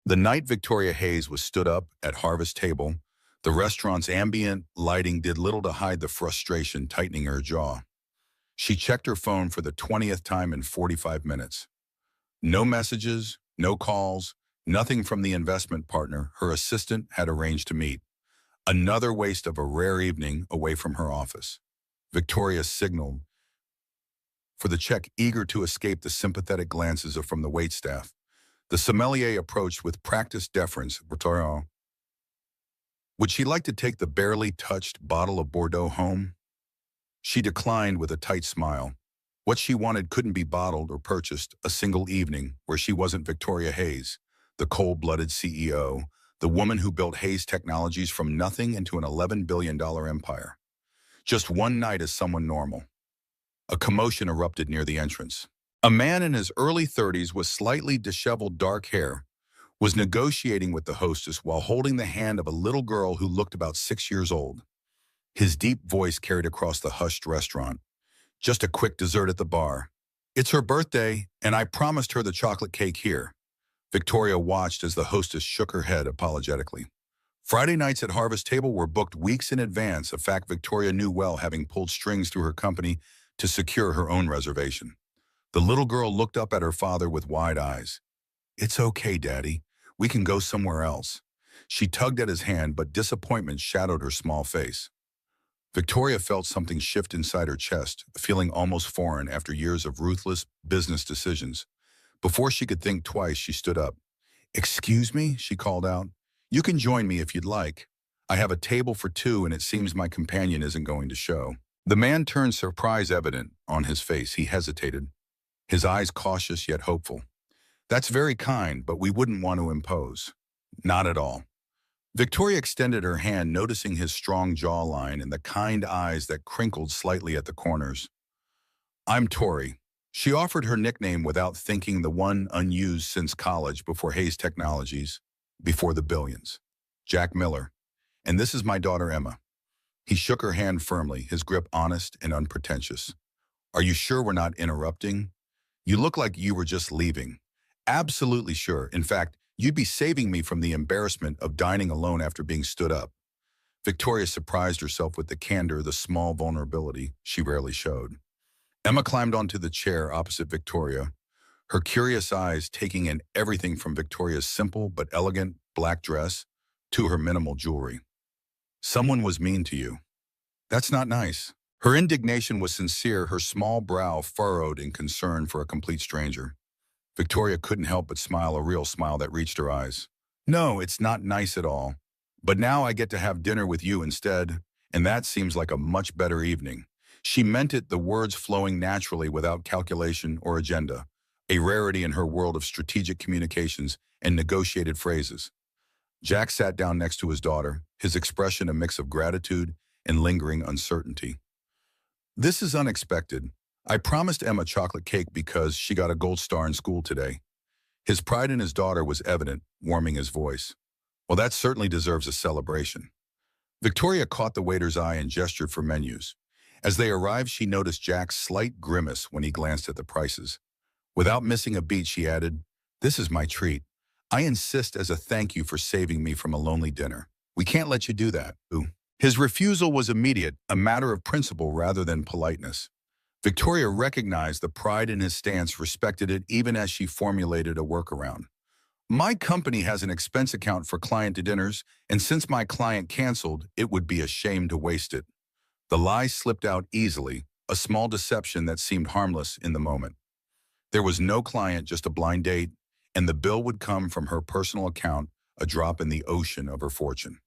The night Victoria Hayes was stood up at Harvest Table, the restaurant's ambient lighting did little to hide the frustration tightening her jaw. She checked her phone for the 20th time in 45 minutes. No messages, no calls, nothing from the investment partner her assistant had arranged to meet. Another waste of a rare evening away from her office. Victoria signaled for the check, eager to escape the sympathetic glances from the waitstaff. The sommelier approached with practiced deference. Victoria, would she like to take the barely touched bottle of Bordeaux home? She declined with a tight smile. What she wanted couldn't be bottled or purchased a single evening where she wasn't Victoria Hayes, the cold-blooded CEO, the woman who built Hayes Technologies from nothing into an $11 billion empire. Just one night as someone normal. A commotion erupted near the entrance. A man in his early 30s with slightly disheveled dark hair was negotiating with the hostess while holding the hand of a little girl who looked about 6 years old. His deep voice carried across the hushed restaurant. Just a quick dessert at the bar. It's her birthday, and I promised her the chocolate cake here. Victoria watched as the hostess shook her head apologetically. Friday nights at Harvest Table were booked weeks in advance, a fact Victoria knew well, having pulled strings through her company to secure her own reservation. The little girl looked up at her father with wide eyes. It's okay, Daddy. We can go somewhere else. She tugged at his hand, but disappointment shadowed her small face. Victoria felt something shift inside her chest, a feeling almost foreign after years of ruthless business decisions. Before she could think twice, she stood up. Excuse me, she called out. You can join me if you'd like. I have a table for two, and it seems my companion isn't going to show. The man turned, surprise evident on his face. He hesitated, his eyes cautious yet hopeful. That's very kind, but we wouldn't want to impose. Not at all. Victoria extended her hand, noticing his strong jawline and the kind eyes that crinkled slightly at the corners. I'm Tori. She offered her nickname without thinking, the one unused since college before Hayes Technologies, before the billions. Jack Miller. And this is my daughter, Emma. He shook her hand firmly, his grip honest and unpretentious. Are you sure we're not interrupting? You look like you were just leaving. Absolutely sure. In fact, you'd be saving me from the embarrassment of dining alone after being stood up. Victoria surprised herself with the candor, the small vulnerability she rarely showed. Emma climbed onto the chair opposite Victoria, her curious eyes taking in everything from Victoria's simple but elegant black dress to her minimal jewelry. Someone was mean to you. That's not nice. Her indignation was sincere, her small brow furrowed in concern for a complete stranger. Victoria couldn't help but smile, a real smile that reached her eyes. No, it's not nice at all. But now I get to have dinner with you instead, and that seems like a much better evening. She meant it, the words flowing naturally without calculation or agenda, a rarity in her world of strategic communications and negotiated phrases. Jack sat down next to his daughter, his expression a mix of gratitude and lingering uncertainty. This is unexpected. I promised Emma chocolate cake because she got a gold star in school today. His pride in his daughter was evident, warming his voice. Well, that certainly deserves a celebration. Victoria caught the waiter's eye and gestured for menus. As they arrived, she noticed Jack's slight grimace when he glanced at the prices. Without missing a beat, she added, This is my treat. I insist as a thank you for saving me from a lonely dinner. We can't let you do that. Ooh. His refusal was immediate, a matter of principle rather than politeness. Victoria recognized the pride in his stance, respected it even as she formulated a workaround. My company has an expense account for client dinners, and since my client canceled, it would be a shame to waste it. The lie slipped out easily, a small deception that seemed harmless in the moment. There was no client, just a blind date, and the bill would come from her personal account, a drop in the ocean of her fortune.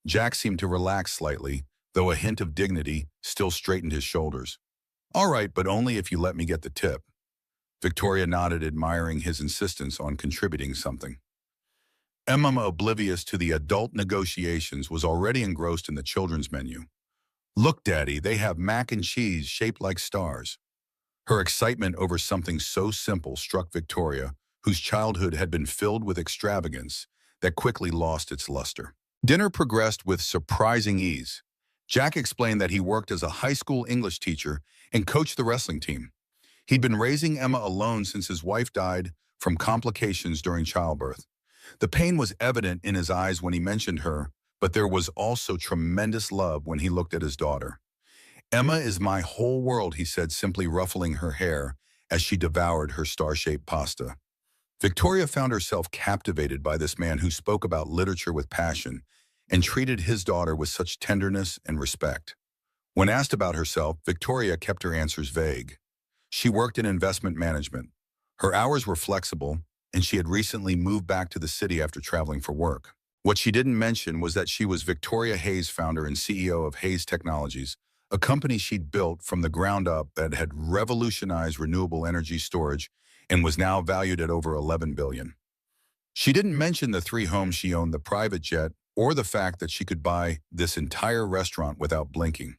Jack seemed to relax slightly, though a hint of dignity still straightened his shoulders. All right, but only if you let me get the tip. Victoria nodded, admiring his insistence on contributing something. Emma, oblivious to the adult negotiations, was already engrossed in the children's menu. Look, Daddy, they have mac and cheese shaped like stars. Her excitement over something so simple struck Victoria, whose childhood had been filled with extravagance that quickly lost its luster. Dinner progressed with surprising ease. Jack explained that he worked as a high school English teacher and coached the wrestling team. He'd been raising Emma alone since his wife died from complications during childbirth. The pain was evident in his eyes when he mentioned her, but there was also tremendous love when he looked at his daughter. Emma is my whole world, he said, simply ruffling her hair as she devoured her star-shaped pasta. Victoria found herself captivated by this man who spoke about literature with passion and treated his daughter with such tenderness and respect. When asked about herself, Victoria kept her answers vague. She worked in investment management. Her hours were flexible, and she had recently moved back to the city after traveling for work. What she didn't mention was that she was Victoria Hayes, founder and CEO of Hayes Technologies, a company she'd built from the ground up that had revolutionized renewable energy storage and was now valued at over $11 billion. She didn't mention the 3 homes she owned, the private jet, or the fact that she could buy this entire restaurant without blinking.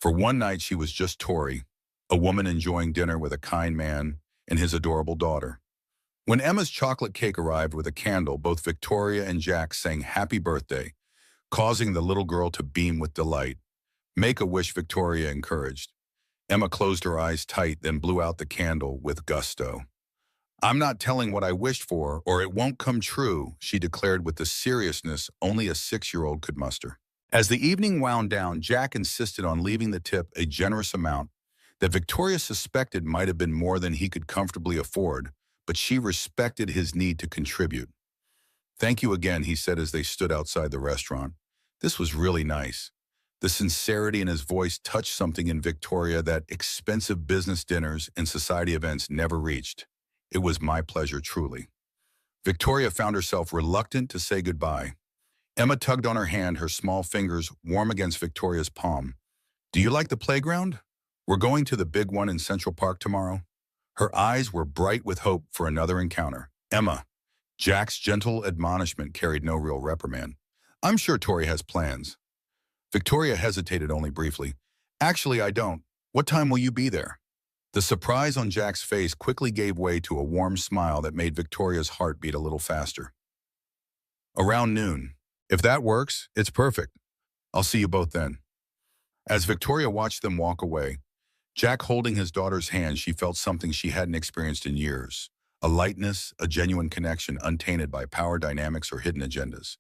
For one night, she was just Tori, a woman enjoying dinner with a kind man and his adorable daughter. When Emma's chocolate cake arrived with a candle, both Victoria and Jack sang happy birthday, causing the little girl to beam with delight. Make a wish, Victoria encouraged. Emma closed her eyes tight, then blew out the candle with gusto. I'm not telling what I wished for, or it won't come true, she declared with the seriousness only a 6-year-old could muster. As the evening wound down, Jack insisted on leaving the tip, a generous amount that Victoria suspected might have been more than he could comfortably afford, but she respected his need to contribute. Thank you again, he said as they stood outside the restaurant. This was really nice. The sincerity in his voice touched something in Victoria that expensive business dinners and society events never reached. It was my pleasure, truly. Victoria found herself reluctant to say goodbye. Emma tugged on her hand, her small fingers warm against Victoria's palm. Do you like the playground? We're going to the big one in Central Park tomorrow. Her eyes were bright with hope for another encounter. Emma. Jack's gentle admonishment carried no real reprimand. I'm sure Tori has plans. Victoria hesitated only briefly. Actually, I don't. What time will you be there? The surprise on Jack's face quickly gave way to a warm smile that made Victoria's heart beat a little faster. Around noon. If that works, it's perfect. I'll see you both then. As Victoria watched them walk away, Jack holding his daughter's hand, she felt something she hadn't experienced in years. A lightness, a genuine connection untainted by power dynamics or hidden agendas.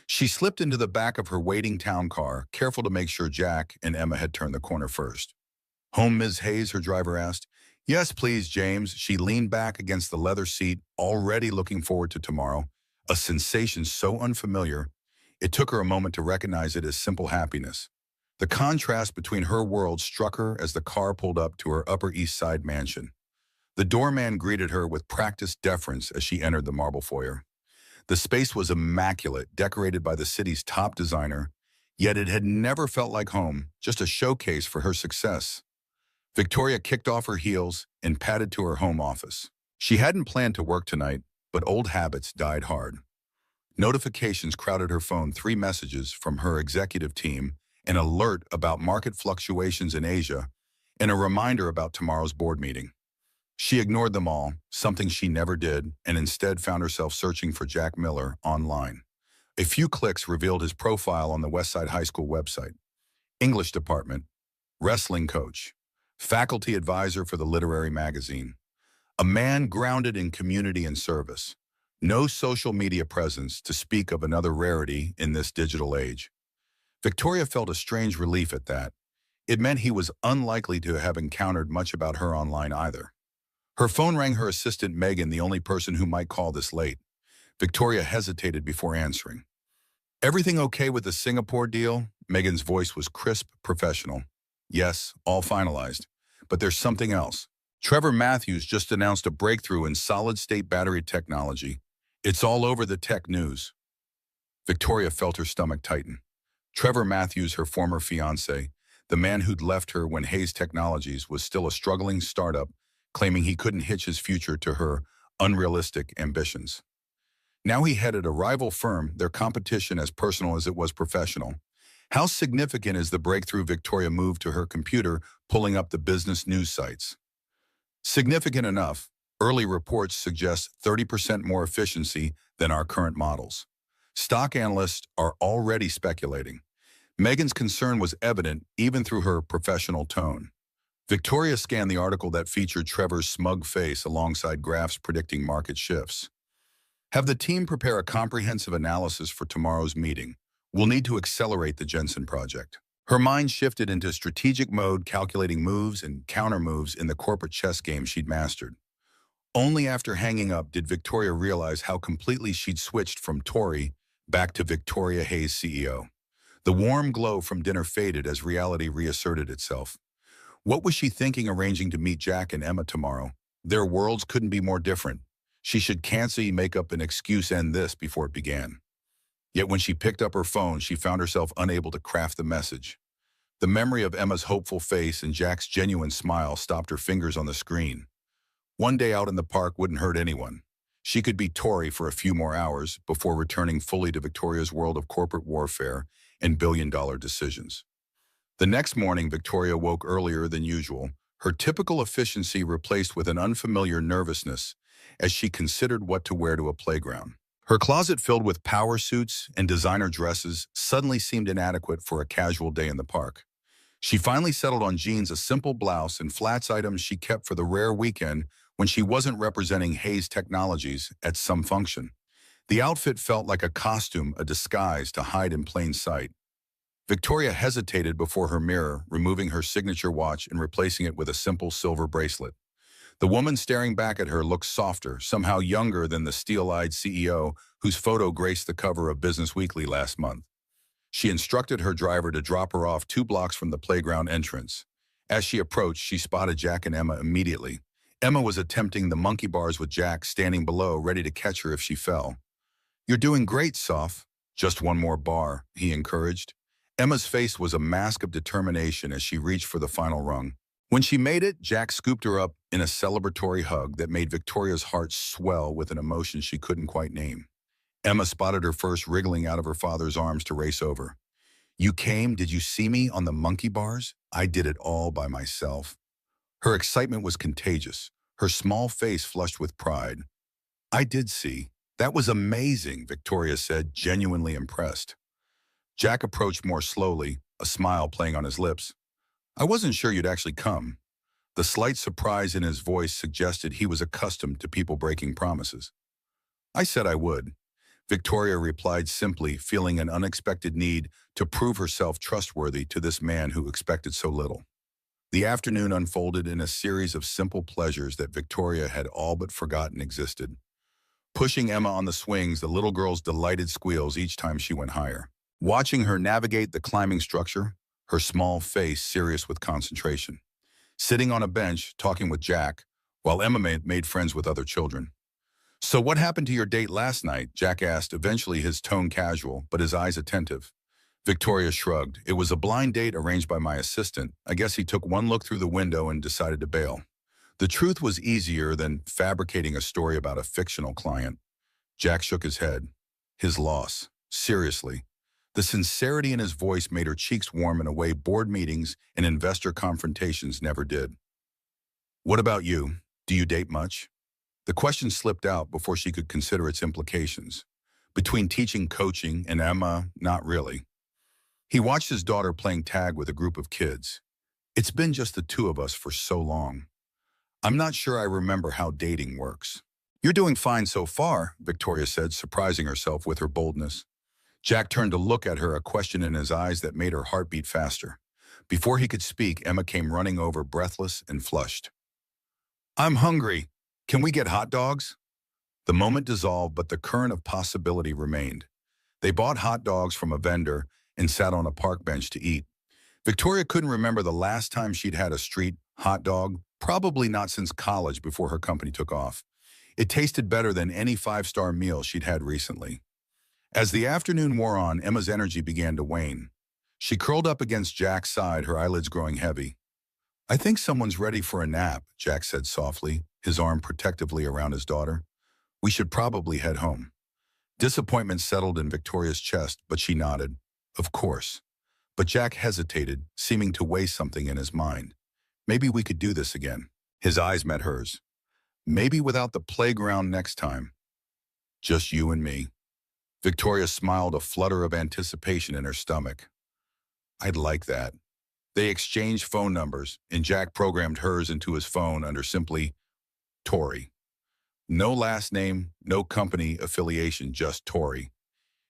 She slipped into the back of her waiting town car, careful to make sure Jack and Emma had turned the corner first. Home, Ms. Hayes, her driver asked. Yes, please, James. She leaned back against the leather seat, already looking forward to tomorrow, a sensation so unfamiliar, it took her a moment to recognize it as simple happiness. The contrast between her world struck her as the car pulled up to her Upper East Side mansion. The doorman greeted her with practiced deference as she entered the marble foyer. The space was immaculate, decorated by the city's top designer, yet it had never felt like home, just a showcase for her success. Victoria kicked off her heels and padded to her home office. She hadn't planned to work tonight, but old habits died hard. Notifications crowded her phone, 3 messages from her executive team, an alert about market fluctuations in Asia, and a reminder about tomorrow's board meeting. She ignored them all, something she never did, and instead found herself searching for Jack Miller online. A few clicks revealed his profile on the Westside High School website. English department, wrestling coach, faculty advisor for the literary magazine. A man grounded in community and service. No social media presence, to speak of another rarity in this digital age. Victoria felt a strange relief at that. It meant he was unlikely to have encountered much about her online either. Her phone rang, her assistant Megan, the only person who might call this late. Victoria hesitated before answering. Everything okay with the Singapore deal? Megan's voice was crisp, professional. Yes, all finalized. But there's something else. Trevor Matthews just announced a breakthrough in solid-state battery technology. It's all over the tech news. Victoria felt her stomach tighten. Trevor Matthews, her former fiancé, the man who'd left her when Hayes Technologies was still a struggling startup, claiming he couldn't hitch his future to her unrealistic ambitions. Now he headed a rival firm, their competition as personal as it was professional. How significant is the breakthrough? Victoria moved to her computer, pulling up the business news sites. Significant enough. Early reports suggest 30% more efficiency than our current models. Stock analysts are already speculating. Megan's concern was evident even through her professional tone. Victoria scanned the article that featured Trevor's smug face alongside graphs predicting market shifts. Have the team prepare a comprehensive analysis for tomorrow's meeting. We'll need to accelerate the Jensen project. Her mind shifted into strategic mode, calculating moves and counter moves in the corporate chess game she'd mastered. Only after hanging up did Victoria realize how completely she'd switched from Tori back to Victoria Hayes, CEO. The warm glow from dinner faded as reality reasserted itself. What was she thinking arranging to meet Jack and Emma tomorrow? Their worlds couldn't be more different. She should cancel, make up an excuse, end this before it began. Yet when she picked up her phone, she found herself unable to craft the message. The memory of Emma's hopeful face and Jack's genuine smile stopped her fingers on the screen. One day out in the park wouldn't hurt anyone. She could be Tori for a few more hours before returning fully to Victoria's world of corporate warfare and billion-dollar decisions. The next morning, Victoria woke earlier than usual, her typical efficiency replaced with an unfamiliar nervousness as she considered what to wear to a playground. Her closet filled with power suits and designer dresses suddenly seemed inadequate for a casual day in the park. She finally settled on jeans, a simple blouse, and flats, items she kept for the rare weekend when she wasn't representing Hayes Technologies at some function. The outfit felt like a costume, a disguise to hide in plain sight. Victoria hesitated before her mirror, removing her signature watch and replacing it with a simple silver bracelet. The woman staring back at her looked softer, somehow younger than the steel-eyed CEO whose photo graced the cover of Business Weekly last month. She instructed her driver to drop her off 2 blocks from the playground entrance. As she approached, she spotted Jack and Emma immediately. Emma was attempting the monkey bars with Jack standing below, ready to catch her if she fell. "You're doing great, Soph. Just one more bar," he encouraged. Emma's face was a mask of determination as she reached for the final rung. When she made it, Jack scooped her up in a celebratory hug that made Victoria's heart swell with an emotion she couldn't quite name. Emma spotted her first wriggling out of her father's arms to race over. "You came, did you see me on the monkey bars? I did it all by myself." Her excitement was contagious, her small face flushed with pride. "I did see. That was amazing," Victoria said, genuinely impressed. Jack approached more slowly, a smile playing on his lips. "I wasn't sure you'd actually come." The slight surprise in his voice suggested he was accustomed to people breaking promises. "I said I would," Victoria replied simply, feeling an unexpected need to prove herself trustworthy to this man who expected so little. The afternoon unfolded in a series of simple pleasures that Victoria had all but forgotten existed. Pushing Emma on the swings, the little girl's delighted squeals each time she went higher. Watching her navigate the climbing structure, her small face serious with concentration. Sitting on a bench, talking with Jack, while Emma made friends with other children. "So what happened to your date last night?" Jack asked, eventually his tone casual, but his eyes attentive. Victoria shrugged. "It was a blind date arranged by my assistant. I guess he took one look through the window and decided to bail." The truth was easier than fabricating a story about a fictional client. Jack shook his head. His loss. Seriously. The sincerity in his voice made her cheeks warm in a way board meetings and investor confrontations never did. "What about you? Do you date much?" The question slipped out before she could consider its implications. Between teaching, coaching, and Emma, not really. He watched his daughter playing tag with a group of kids. "It's been just the two of us for so long. I'm not sure I remember how dating works." "You're doing fine so far," Victoria said, surprising herself with her boldness. Jack turned to look at her, a question in his eyes that made her heart beat faster. Before he could speak, Emma came running over, breathless and flushed. "I'm hungry. Can we get hot dogs?" The moment dissolved, but the current of possibility remained. They bought hot dogs from a vendor and sat on a park bench to eat. Victoria couldn't remember the last time she'd had a street hot dog, probably not since college before her company took off. It tasted better than any 5-star meal she'd had recently. As the afternoon wore on, Emma's energy began to wane. She curled up against Jack's side, her eyelids growing heavy. "I think someone's ready for a nap," Jack said softly, his arm protectively around his daughter. "We should probably head home." Disappointment settled in Victoria's chest, but she nodded. "Of course." But Jack hesitated, seeming to weigh something in his mind. "Maybe we could do this again." His eyes met hers. "Maybe without the playground next time. Just you and me." Victoria smiled, a flutter of anticipation in her stomach. "I'd like that." They exchanged phone numbers, and Jack programmed hers into his phone under simply Tori. No last name, no company affiliation, just Tori.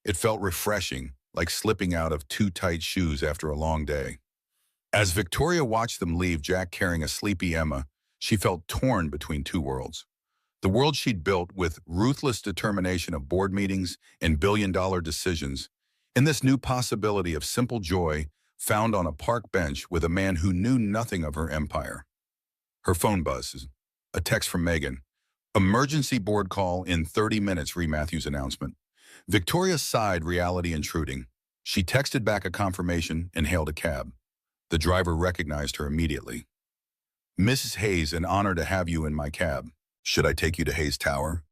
It felt refreshing, like slipping out of too tight shoes after a long day. As Victoria watched them leave, Jack carrying a sleepy Emma, she felt torn between two worlds. The world she'd built with ruthless determination of board meetings and billion-dollar decisions, and this new possibility of simple joy found on a park bench with a man who knew nothing of her empire. Her phone buzzes. A text from Megan. Emergency board call in 30 minutes, re Matthew's announcement. Victoria sighed, reality intruding. She texted back a confirmation and hailed a cab. The driver recognized her immediately. Mrs. Hayes, an honor to have you in my cab. Should I take you to Hayes Tower?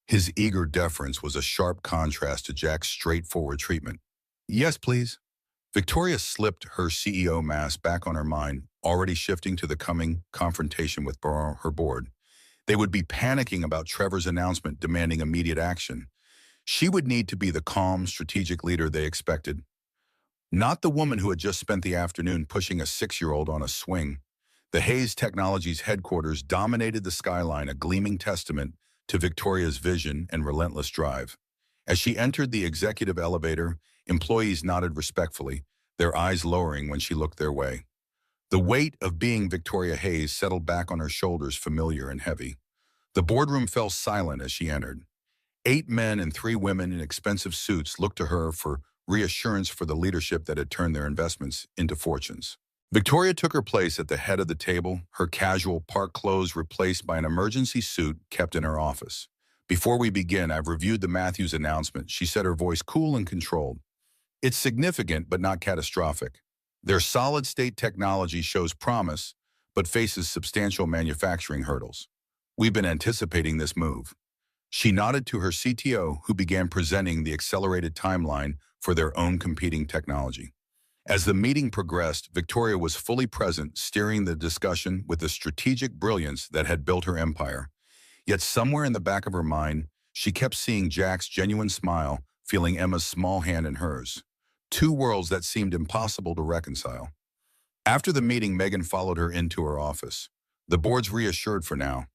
His eager deference was a sharp contrast to Jack's straightforward treatment. Yes, please. Victoria slipped her CEO mask back on her mind, already shifting to the coming confrontation with her board. They would be panicking about Trevor's announcement demanding immediate action. She would need to be the calm, strategic leader they expected. Not the woman who had just spent the afternoon pushing a 6-year-old on a swing. The Hayes Technologies headquarters dominated the skyline, a gleaming testament to Victoria's vision and relentless drive. As she entered the executive elevator, employees nodded respectfully, their eyes lowering when she looked their way. The weight of being Victoria Hayes settled back on her shoulders, familiar and heavy. The boardroom fell silent as she entered. 8 men and 3 women in expensive suits looked to her for reassurance for the leadership that had turned their investments into fortunes. Victoria took her place at the head of the table, her casual park clothes replaced by an emergency suit kept in her office. Before we begin, I've reviewed the Matthews announcement, she said, her voice cool and controlled. It's significant but not catastrophic. Their solid-state technology shows promise, but faces substantial manufacturing hurdles. We've been anticipating this move. She nodded to her CTO, who began presenting the accelerated timeline for their own competing technology. As the meeting progressed, Victoria was fully present, steering the discussion with the strategic brilliance that had built her empire. Yet somewhere in the back of her mind, she kept seeing Jack's genuine smile, feeling Emma's small hand in hers. 2 worlds that seemed impossible to reconcile. After the meeting, Megan followed her into her office. The board's reassured for now.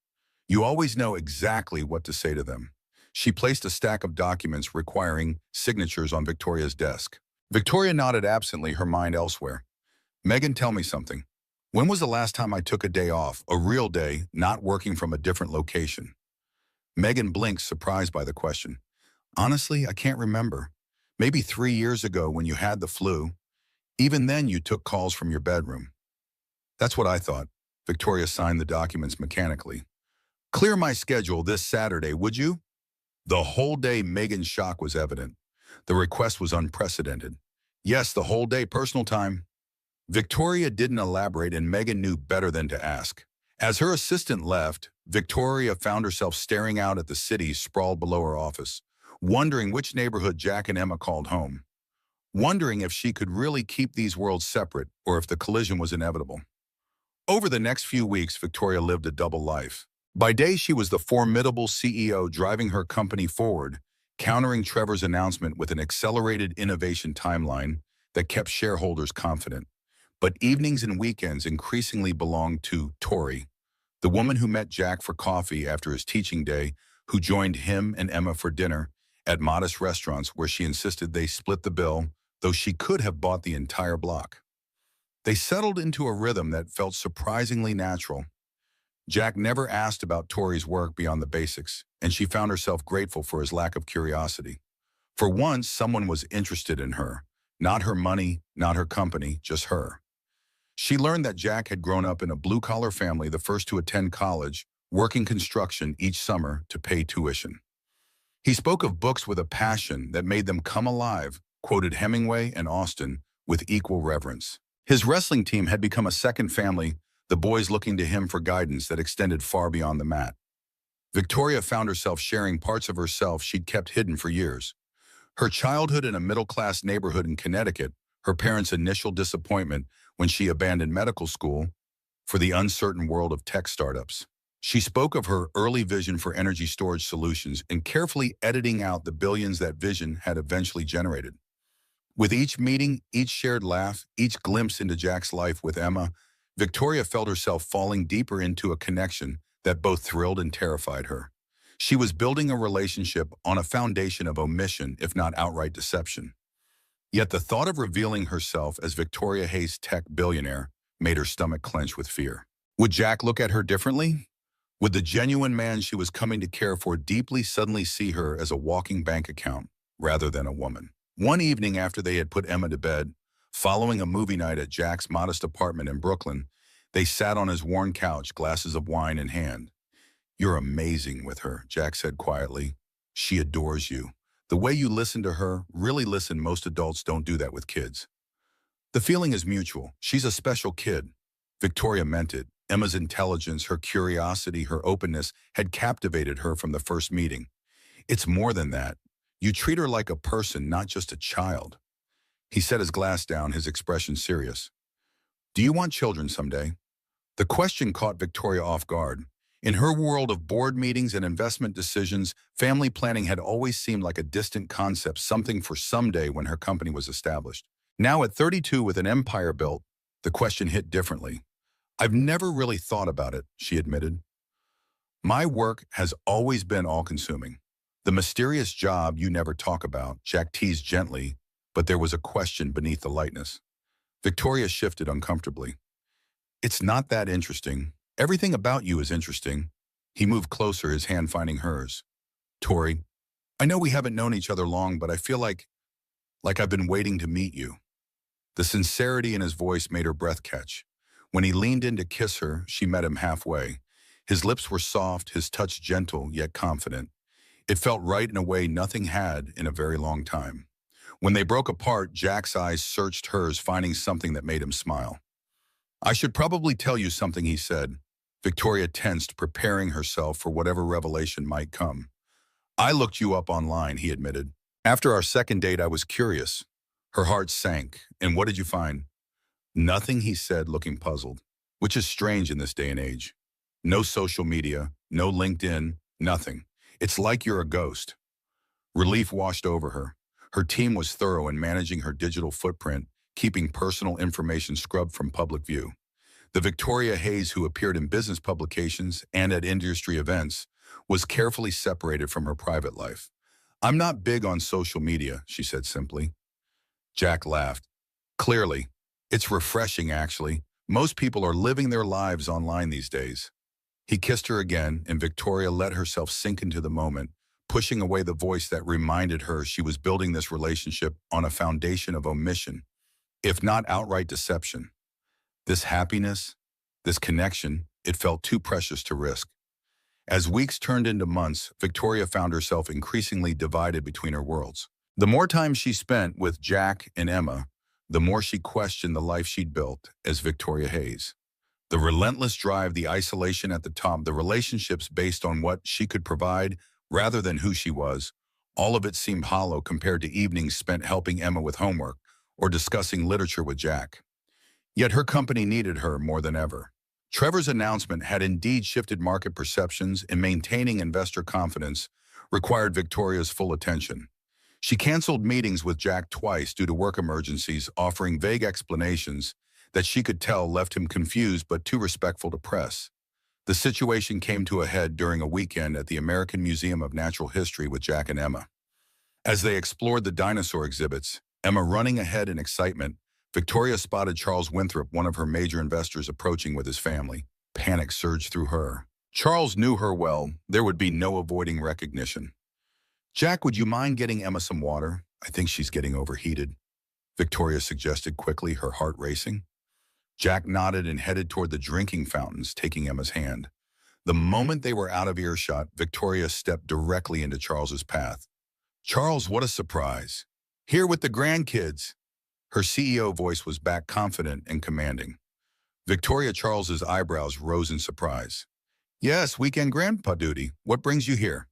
You always know exactly what to say to them. She placed a stack of documents requiring signatures on Victoria's desk. Victoria nodded absently, her mind elsewhere. Megan, tell me something. When was the last time I took a day off, a real day, not working from a different location? Megan blinked, surprised by the question. Honestly, I can't remember. Maybe 3 years ago when you had the flu. Even then, you took calls from your bedroom. That's what I thought. Victoria signed the documents mechanically. Clear my schedule this Saturday, would you? The whole day. Megan's shock was evident. The request was unprecedented. Yes, the whole day, personal time. Victoria didn't elaborate, and Megan knew better than to ask. As her assistant left, Victoria found herself staring out at the city sprawled below her office, wondering which neighborhood Jack and Emma called home, wondering if she could really keep these worlds separate or if the collision was inevitable. Over the next few weeks, Victoria lived a double life. By day, she was the formidable CEO driving her company forward, countering Trevor's announcement with an accelerated innovation timeline that kept shareholders confident. But evenings and weekends increasingly belonged to Tori, the woman who met Jack for coffee after his teaching day, who joined him and Emma for dinner at modest restaurants where she insisted they split the bill, though she could have bought the entire block. They settled into a rhythm that felt surprisingly natural. Jack never asked about Tori's work beyond the basics, and she found herself grateful for his lack of curiosity. For once, someone was interested in her. Not her money, not her company, just her. She learned that Jack had grown up in a blue-collar family, the first to attend college, working construction each summer to pay tuition. He spoke of books with a passion that made them come alive, quoted Hemingway and Austen with equal reverence. His wrestling team had become a second family, the boys looking to him for guidance that extended far beyond the mat. Victoria found herself sharing parts of herself she'd kept hidden for years. Her childhood in a middle-class neighborhood in Connecticut, her parents' initial disappointment when she abandoned medical school for the uncertain world of tech startups. She spoke of her early vision for energy storage solutions and carefully editing out the billions that vision had eventually generated. With each meeting, each shared laugh, each glimpse into Jack's life with Emma, Victoria felt herself falling deeper into a connection that both thrilled and terrified her. She was building a relationship on a foundation of omission, if not outright deception. Yet the thought of revealing herself as Victoria Hayes' tech billionaire made her stomach clench with fear. Would Jack look at her differently? Would the genuine man she was coming to care for deeply suddenly see her as a walking bank account rather than a woman? One evening after they had put Emma to bed, following a movie night at Jack's modest apartment in Brooklyn, they sat on his worn couch, glasses of wine in hand. "You're amazing with her," Jack said quietly. "She adores you. The way you listen to her, really listen, most adults don't do that with kids." "The feeling is mutual. She's a special kid." Victoria meant it. Emma's intelligence, her curiosity, her openness had captivated her from the first meeting. "It's more than that. You treat her like a person, not just a child." He set his glass down, his expression serious. "Do you want children someday?" The question caught Victoria off guard. In her world of board meetings and investment decisions, family planning had always seemed like a distant concept, something for someday when her company was established. Now at 32 with an empire built, the question hit differently. "I've never really thought about it," she admitted. "My work has always been all-consuming. The mysterious job you never talk about," Jack teased gently, but there was a question beneath the lightness. Victoria shifted uncomfortably. "It's not that interesting. Everything about you is interesting." He moved closer, his hand finding hers. "Tori, I know we haven't known each other long, but I feel like I've been waiting to meet you." The sincerity in his voice made her breath catch. When he leaned in to kiss her, she met him halfway. His lips were soft, his touch gentle yet confident. It felt right in a way nothing had in a very long time. When they broke apart, Jack's eyes searched hers, finding something that made him smile. "I should probably tell you something," he said. Victoria tensed, preparing herself for whatever revelation might come. "I looked you up online," he admitted. "After our second date, I was curious." Her heart sank. "And what did you find?" "Nothing," he said, looking puzzled, which is strange in this day and age. "No social media, no LinkedIn, nothing. It's like you're a ghost." Relief washed over her. Her team was thorough in managing her digital footprint, keeping personal information scrubbed from public view. The Victoria Hayes who appeared in business publications and at industry events was carefully separated from her private life. "I'm not big on social media," she said simply. Jack laughed. "Clearly. It's refreshing, actually. Most people are living their lives online these days." He kissed her again, and Victoria let herself sink into the moment, pushing away the voice that reminded her she was building this relationship on a foundation of omission, if not outright deception. This happiness, this connection, it felt too precious to risk. As weeks turned into months, Victoria found herself increasingly divided between her worlds. The more time she spent with Jack and Emma, the more she questioned the life she'd built as Victoria Hayes. The relentless drive, the isolation at the top, the relationships based on what she could provide rather than who she was, all of it seemed hollow compared to evenings spent helping Emma with homework or discussing literature with Jack. Yet her company needed her more than ever. Trevor's announcement had indeed shifted market perceptions, and maintaining investor confidence required Victoria's full attention. She canceled meetings with Jack twice due to work emergencies, offering vague explanations that she could tell left him confused but too respectful to press. The situation came to a head during a weekend at the American Museum of Natural History with Jack and Emma. As they explored the dinosaur exhibits, Emma running ahead in excitement, Victoria spotted Charles Winthrop, one of her major investors, approaching with his family. Panic surged through her. Charles knew her well. There would be no avoiding recognition. "Jack, would you mind getting Emma some water? I think she's getting overheated," Victoria suggested quickly, her heart racing. Jack nodded and headed toward the drinking fountains, taking Emma's hand. The moment they were out of earshot, Victoria stepped directly into Charles's path. "Charles, what a surprise. Here with the grandkids." Her CEO voice was back, confident and commanding. Victoria Charles's eyebrows rose in surprise. "Yes, weekend grandpa duty. What brings you here?"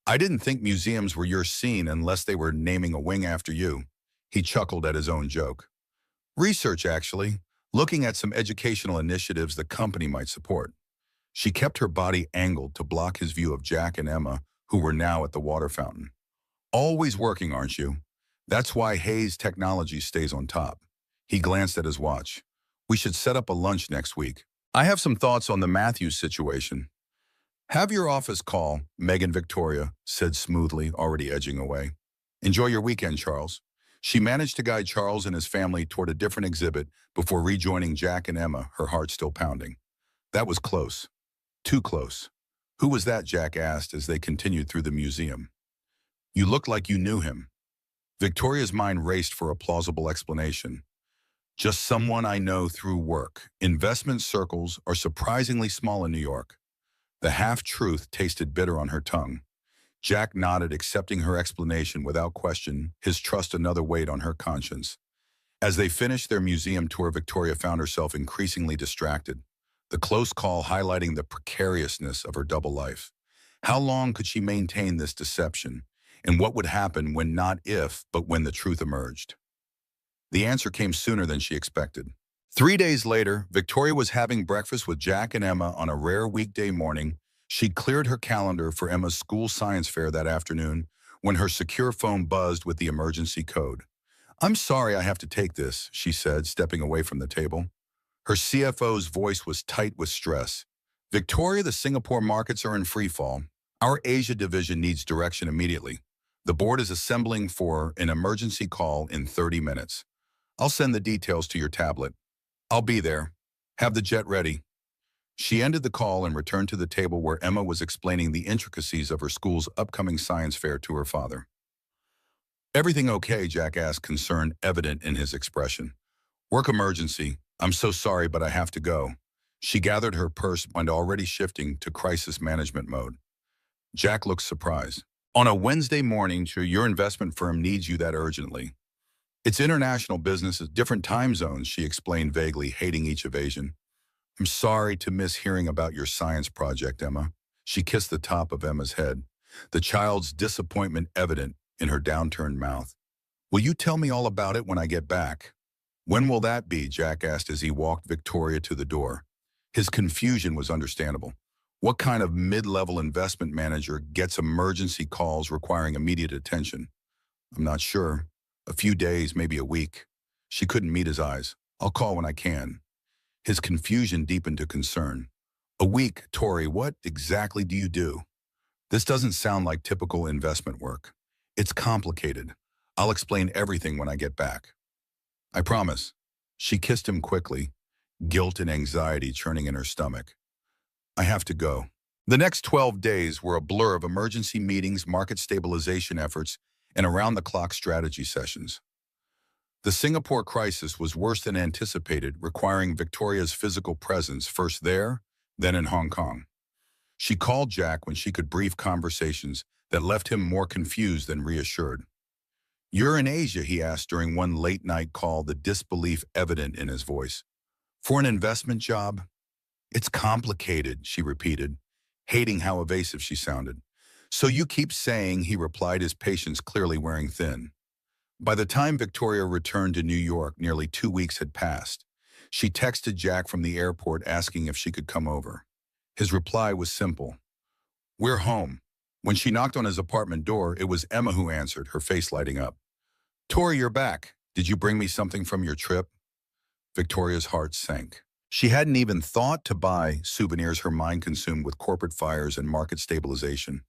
"I didn't think museums were your scene unless they were naming a wing after you." He chuckled at his own joke. "Research, actually. Looking at some educational initiatives the company might support." She kept her body angled to block his view of Jack and Emma, who were now at the water fountain. "Always working, aren't you? That's why Hayes Technology stays on top." He glanced at his watch. "We should set up a lunch next week. I have some thoughts on the Matthews situation." Have your office call, Megan Victoria said smoothly, already edging away. Enjoy your weekend, Charles. She managed to guide Charles and his family toward a different exhibit before rejoining Jack and Emma, her heart still pounding. That was close. Too close. Who was that, Jack asked as they continued through the museum. You looked like you knew him. Victoria's mind raced for a plausible explanation. Just someone I know through work. Investment circles are surprisingly small in New York. The half-truth tasted bitter on her tongue. Jack nodded, accepting her explanation without question, his trust another weight on her conscience. As they finished their museum tour, Victoria found herself increasingly distracted, the close call highlighting the precariousness of her double life. How long could she maintain this deception? And what would happen when not if, but when the truth emerged? The answer came sooner than she expected. 3 days later, Victoria was having breakfast with Jack and Emma on a rare weekday morning. She'd cleared her calendar for Emma's school science fair that afternoon when her secure phone buzzed with the emergency code. I'm sorry I have to take this, she said, stepping away from the table. Her CFO's voice was tight with stress. Victoria, the Singapore markets are in free fall. Our Asia division needs direction immediately. The board is assembling for an emergency call in 30 minutes. I'll send the details to your tablet. I'll be there. Have the jet ready. She ended the call and returned to the table where Emma was explaining the intricacies of her school's upcoming science fair to her father. Everything okay? Jack asked, concern evident in his expression. Work emergency. I'm so sorry, but I have to go. She gathered her purse and already shifting to crisis management mode. Jack looked surprised. On a Wednesday morning, your investment firm needs you that urgently. It's international business at different time zones, she explained vaguely, hating each evasion. I'm sorry to miss hearing about your science project, Emma. She kissed the top of Emma's head, the child's disappointment evident in her downturned mouth. Will you tell me all about it when I get back? When will that be? Jack asked as he walked Victoria to the door. His confusion was understandable. What kind of mid-level investment manager gets emergency calls requiring immediate attention? I'm not sure. A few days, maybe a week. She couldn't meet his eyes. I'll call when I can. His confusion deepened to concern. A week, Tori, what exactly do you do? This doesn't sound like typical investment work. It's complicated. I'll explain everything when I get back. I promise. She kissed him quickly, guilt and anxiety churning in her stomach. I have to go. The next 12 days were a blur of emergency meetings, market stabilization efforts, and around-the-clock strategy sessions. The Singapore crisis was worse than anticipated, requiring Victoria's physical presence first there, then in Hong Kong. She called Jack when she could brief conversations that left him more confused than reassured. You're in Asia, he asked during one late-night call, the disbelief evident in his voice. For an investment job? It's complicated, she repeated, hating how evasive she sounded. So you keep saying, he replied, his patience clearly wearing thin. By the time Victoria returned to New York, nearly 2 weeks had passed. She texted Jack from the airport asking if she could come over. His reply was simple. We're home. When she knocked on his apartment door, it was Emma who answered, her face lighting up. Tori, you're back. Did you bring me something from your trip? Victoria's heart sank. She hadn't even thought to buy souvenirs, her mind consumed with corporate fires and market stabilization.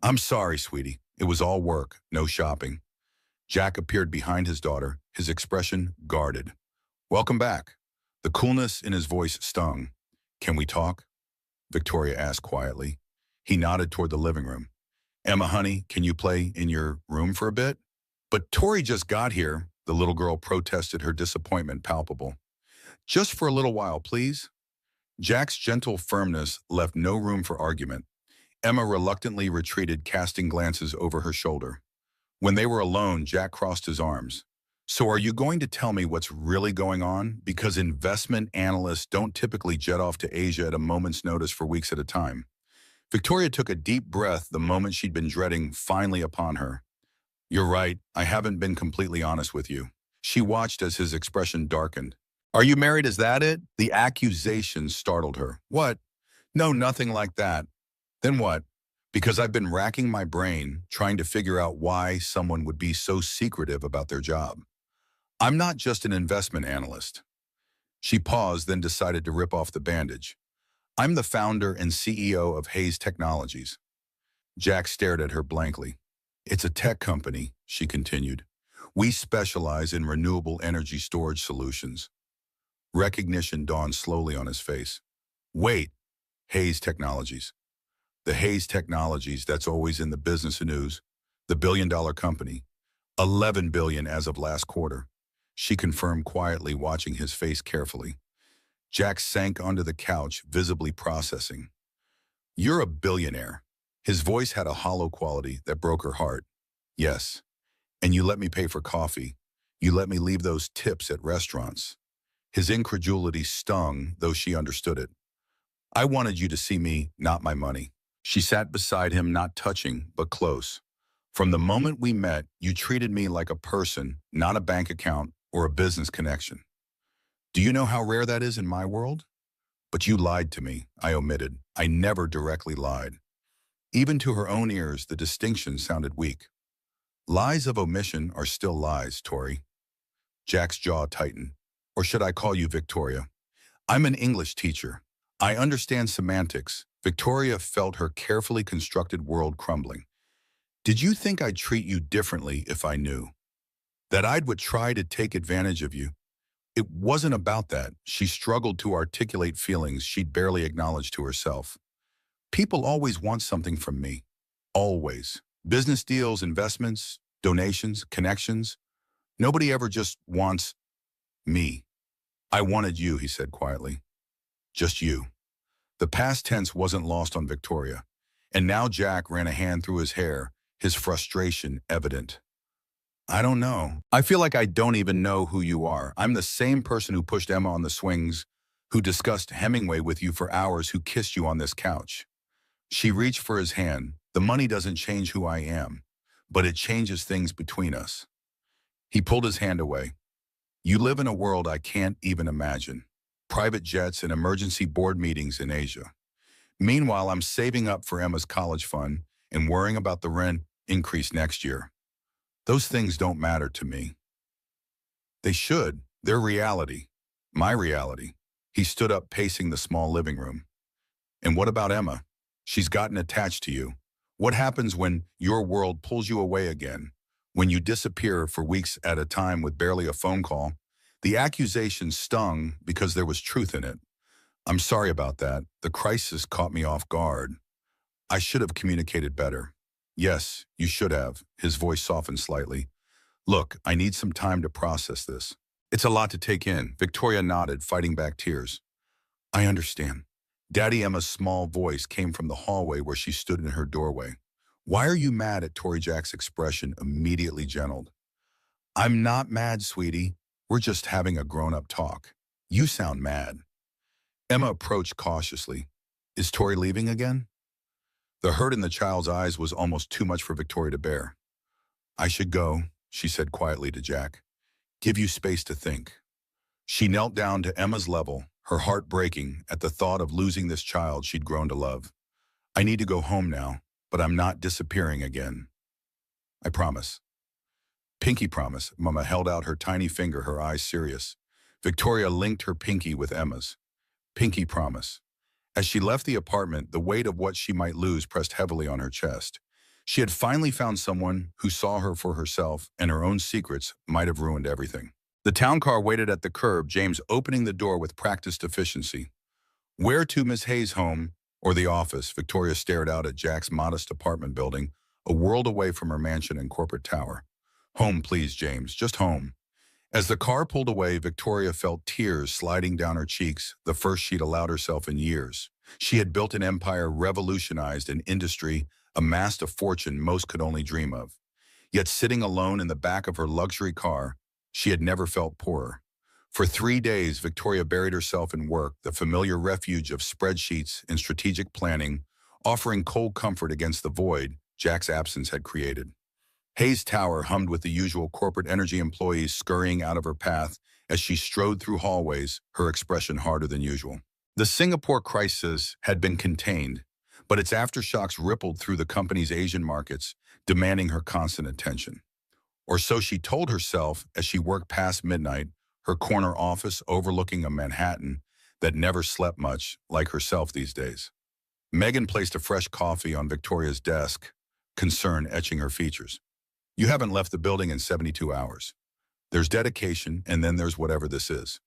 I'm sorry, sweetie. It was all work, no shopping. Jack appeared behind his daughter, his expression guarded. Welcome back. The coolness in his voice stung. Can we talk? Victoria asked quietly. He nodded toward the living room. Emma, honey, can you play in your room for a bit? But Tori just got here, the little girl protested, her disappointment palpable. Just for a little while, please. Jack's gentle firmness left no room for argument. Emma reluctantly retreated, casting glances over her shoulder. When they were alone, Jack crossed his arms. So are you going to tell me what's really going on? Because investment analysts don't typically jet off to Asia at a moment's notice for weeks at a time. Victoria took a deep breath, the moment she'd been dreading finally upon her. You're right, I haven't been completely honest with you. She watched as his expression darkened. Are you married, is that it? The accusation startled her. What? No, nothing like that. Then what? Because I've been racking my brain trying to figure out why someone would be so secretive about their job. I'm not just an investment analyst. She paused, then decided to rip off the bandage. I'm the founder and CEO of Hayes Technologies. Jack stared at her blankly. It's a tech company, she continued. We specialize in renewable energy storage solutions. Recognition dawned slowly on his face. Wait, Hayes Technologies. The Hayes Technologies that's always in the business news. The billion-dollar company. 11 billion as of last quarter. She confirmed quietly, watching his face carefully. Jack sank onto the couch, visibly processing. You're a billionaire. His voice had a hollow quality that broke her heart. Yes. And you let me pay for coffee. You let me leave those tips at restaurants. His incredulity stung, though she understood it. I wanted you to see me, not my money. She sat beside him, not touching, but close. From the moment we met, you treated me like a person, not a bank account or a business connection. Do you know how rare that is in my world? But you lied to me, I omitted. I never directly lied. Even to her own ears, the distinction sounded weak. Lies of omission are still lies, Tori. Jack's jaw tightened. Or should I call you Victoria? I'm an English teacher. I understand semantics. Victoria felt her carefully constructed world crumbling. Did you think I'd treat you differently if I knew? That I would try to take advantage of you? It wasn't about that. She struggled to articulate feelings she'd barely acknowledged to herself. People always want something from me. Always. Business deals, investments, donations, connections. Nobody ever just wants me. I wanted you, he said quietly. Just you. The past tense wasn't lost on Victoria. And now Jack ran a hand through his hair, his frustration evident. I don't know. I feel like I don't even know who you are. I'm the same person who pushed Emma on the swings, who discussed Hemingway with you for hours, who kissed you on this couch. She reached for his hand. The money doesn't change who I am, but it changes things between us. He pulled his hand away. You live in a world I can't even imagine. Private jets and emergency board meetings in Asia. Meanwhile, I'm saving up for Emma's college fund and worrying about the rent increase next year. Those things don't matter to me. They should. They're reality. My reality. He stood up, pacing the small living room. And what about Emma? She's gotten attached to you. What happens when your world pulls you away again? When you disappear for weeks at a time with barely a phone call? The accusation stung because there was truth in it. I'm sorry about that. The crisis caught me off guard. I should have communicated better. Yes, you should have. His voice softened slightly. Look, I need some time to process this. It's a lot to take in. Victoria nodded, fighting back tears. I understand. Daddy Emma's small voice came from the hallway where she stood in her doorway. Why are you mad at Tori? Jack's expression immediately gentled. I'm not mad, sweetie. We're just having a grown-up talk. You sound mad. Emma approached cautiously. Is Tori leaving again? The hurt in the child's eyes was almost too much for Victoria to bear. I should go, she said quietly to Jack. Give you space to think. She knelt down to Emma's level, her heart breaking at the thought of losing this child she'd grown to love. I need to go home now, but I'm not disappearing again. I promise. Pinky promise. Mama held out her tiny finger, her eyes serious. Victoria linked her pinky with Emma's. Pinky promise. As she left the apartment, the weight of what she might lose pressed heavily on her chest. She had finally found someone who saw her for herself, and her own secrets might have ruined everything. The town car waited at the curb, James opening the door with practiced efficiency. Where to, Miss Hayes' home or the office? Victoria stared out at Jack's modest apartment building, a world away from her mansion and corporate tower. Home, please, James, just home. As the car pulled away, Victoria felt tears sliding down her cheeks, the first she'd allowed herself in years. She had built an empire, revolutionized an industry, amassed a fortune most could only dream of. Yet sitting alone in the back of her luxury car, she had never felt poorer. For 3 days, Victoria buried herself in work, the familiar refuge of spreadsheets and strategic planning, offering cold comfort against the void Jack's absence had created. Hayes Tower hummed with the usual corporate energy employees scurrying out of her path as she strode through hallways, her expression harder than usual. The Singapore crisis had been contained, but its aftershocks rippled through the company's Asian markets, demanding her constant attention. Or so she told herself as she worked past midnight, her corner office overlooking a Manhattan that never slept much, like herself these days. Megan placed a fresh coffee on Victoria's desk, concern etching her features. You haven't left the building in 72 hours. There's dedication, and then there's whatever this is.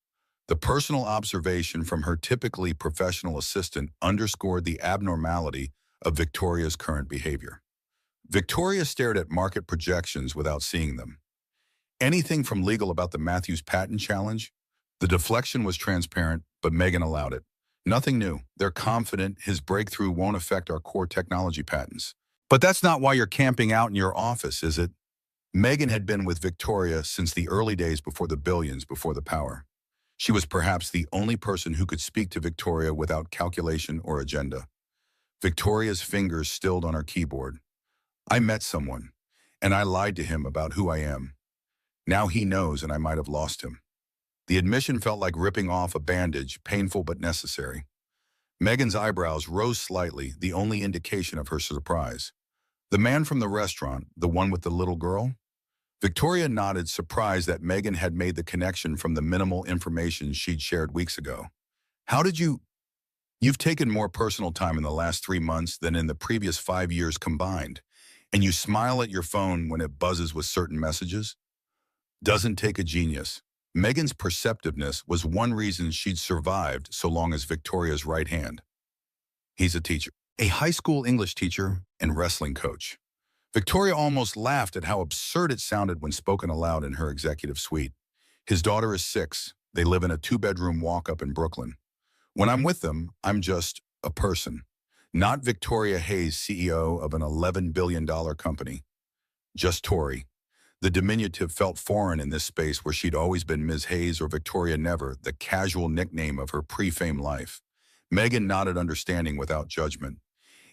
The personal observation from her typically professional assistant underscored the abnormality of Victoria's current behavior. Victoria stared at market projections without seeing them. Anything from legal about the Matthews patent challenge? The deflection was transparent, but Megan allowed it. Nothing new. They're confident his breakthrough won't affect our core technology patents. But that's not why you're camping out in your office, is it? Megan had been with Victoria since the early days before the billions, before the power. She was perhaps the only person who could speak to Victoria without calculation or agenda. Victoria's fingers stilled on her keyboard. I met someone, and I lied to him about who I am. Now he knows, and I might have lost him. The admission felt like ripping off a bandage, painful but necessary. Megan's eyebrows rose slightly, the only indication of her surprise. The man from the restaurant, the one with the little girl? Victoria nodded, surprised that Megan had made the connection from the minimal information she'd shared weeks ago. How did you... You've taken more personal time in the last 3 months than in the previous 5 years combined, and you smile at your phone when it buzzes with certain messages? Doesn't take a genius. Megan's perceptiveness was one reason she'd survived so long as Victoria's right hand. He's a teacher, a high school English teacher and wrestling coach. Victoria almost laughed at how absurd it sounded when spoken aloud in her executive suite. His daughter is 6. They live in a 2-bedroom walk-up in Brooklyn. When I'm with them, I'm just a person, not Victoria Hayes, CEO of an $11 billion company. Just Tori. The diminutive felt foreign in this space where she'd always been Ms. Hayes or Victoria Never, the casual nickname of her pre-fame life. Megan nodded understanding without judgment.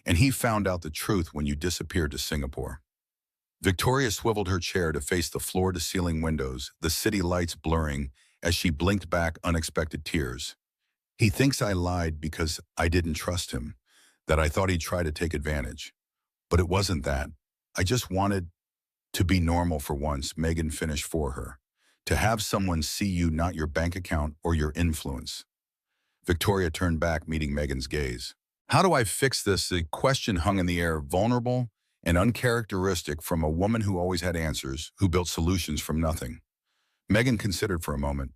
And he found out the truth when you disappeared to Singapore. Victoria swiveled her chair to face the floor-to-ceiling windows, the city lights blurring as she blinked back unexpected tears. He thinks I lied because I didn't trust him, that I thought he'd try to take advantage. But it wasn't that. I just wanted to be normal for once, Megan finished for her. To have someone see you, not your bank account or your influence. Victoria turned back, meeting Megan's gaze. How do I fix this? The question hung in the air, vulnerable and uncharacteristic from a woman who always had answers, who built solutions from nothing. Megan considered for a moment.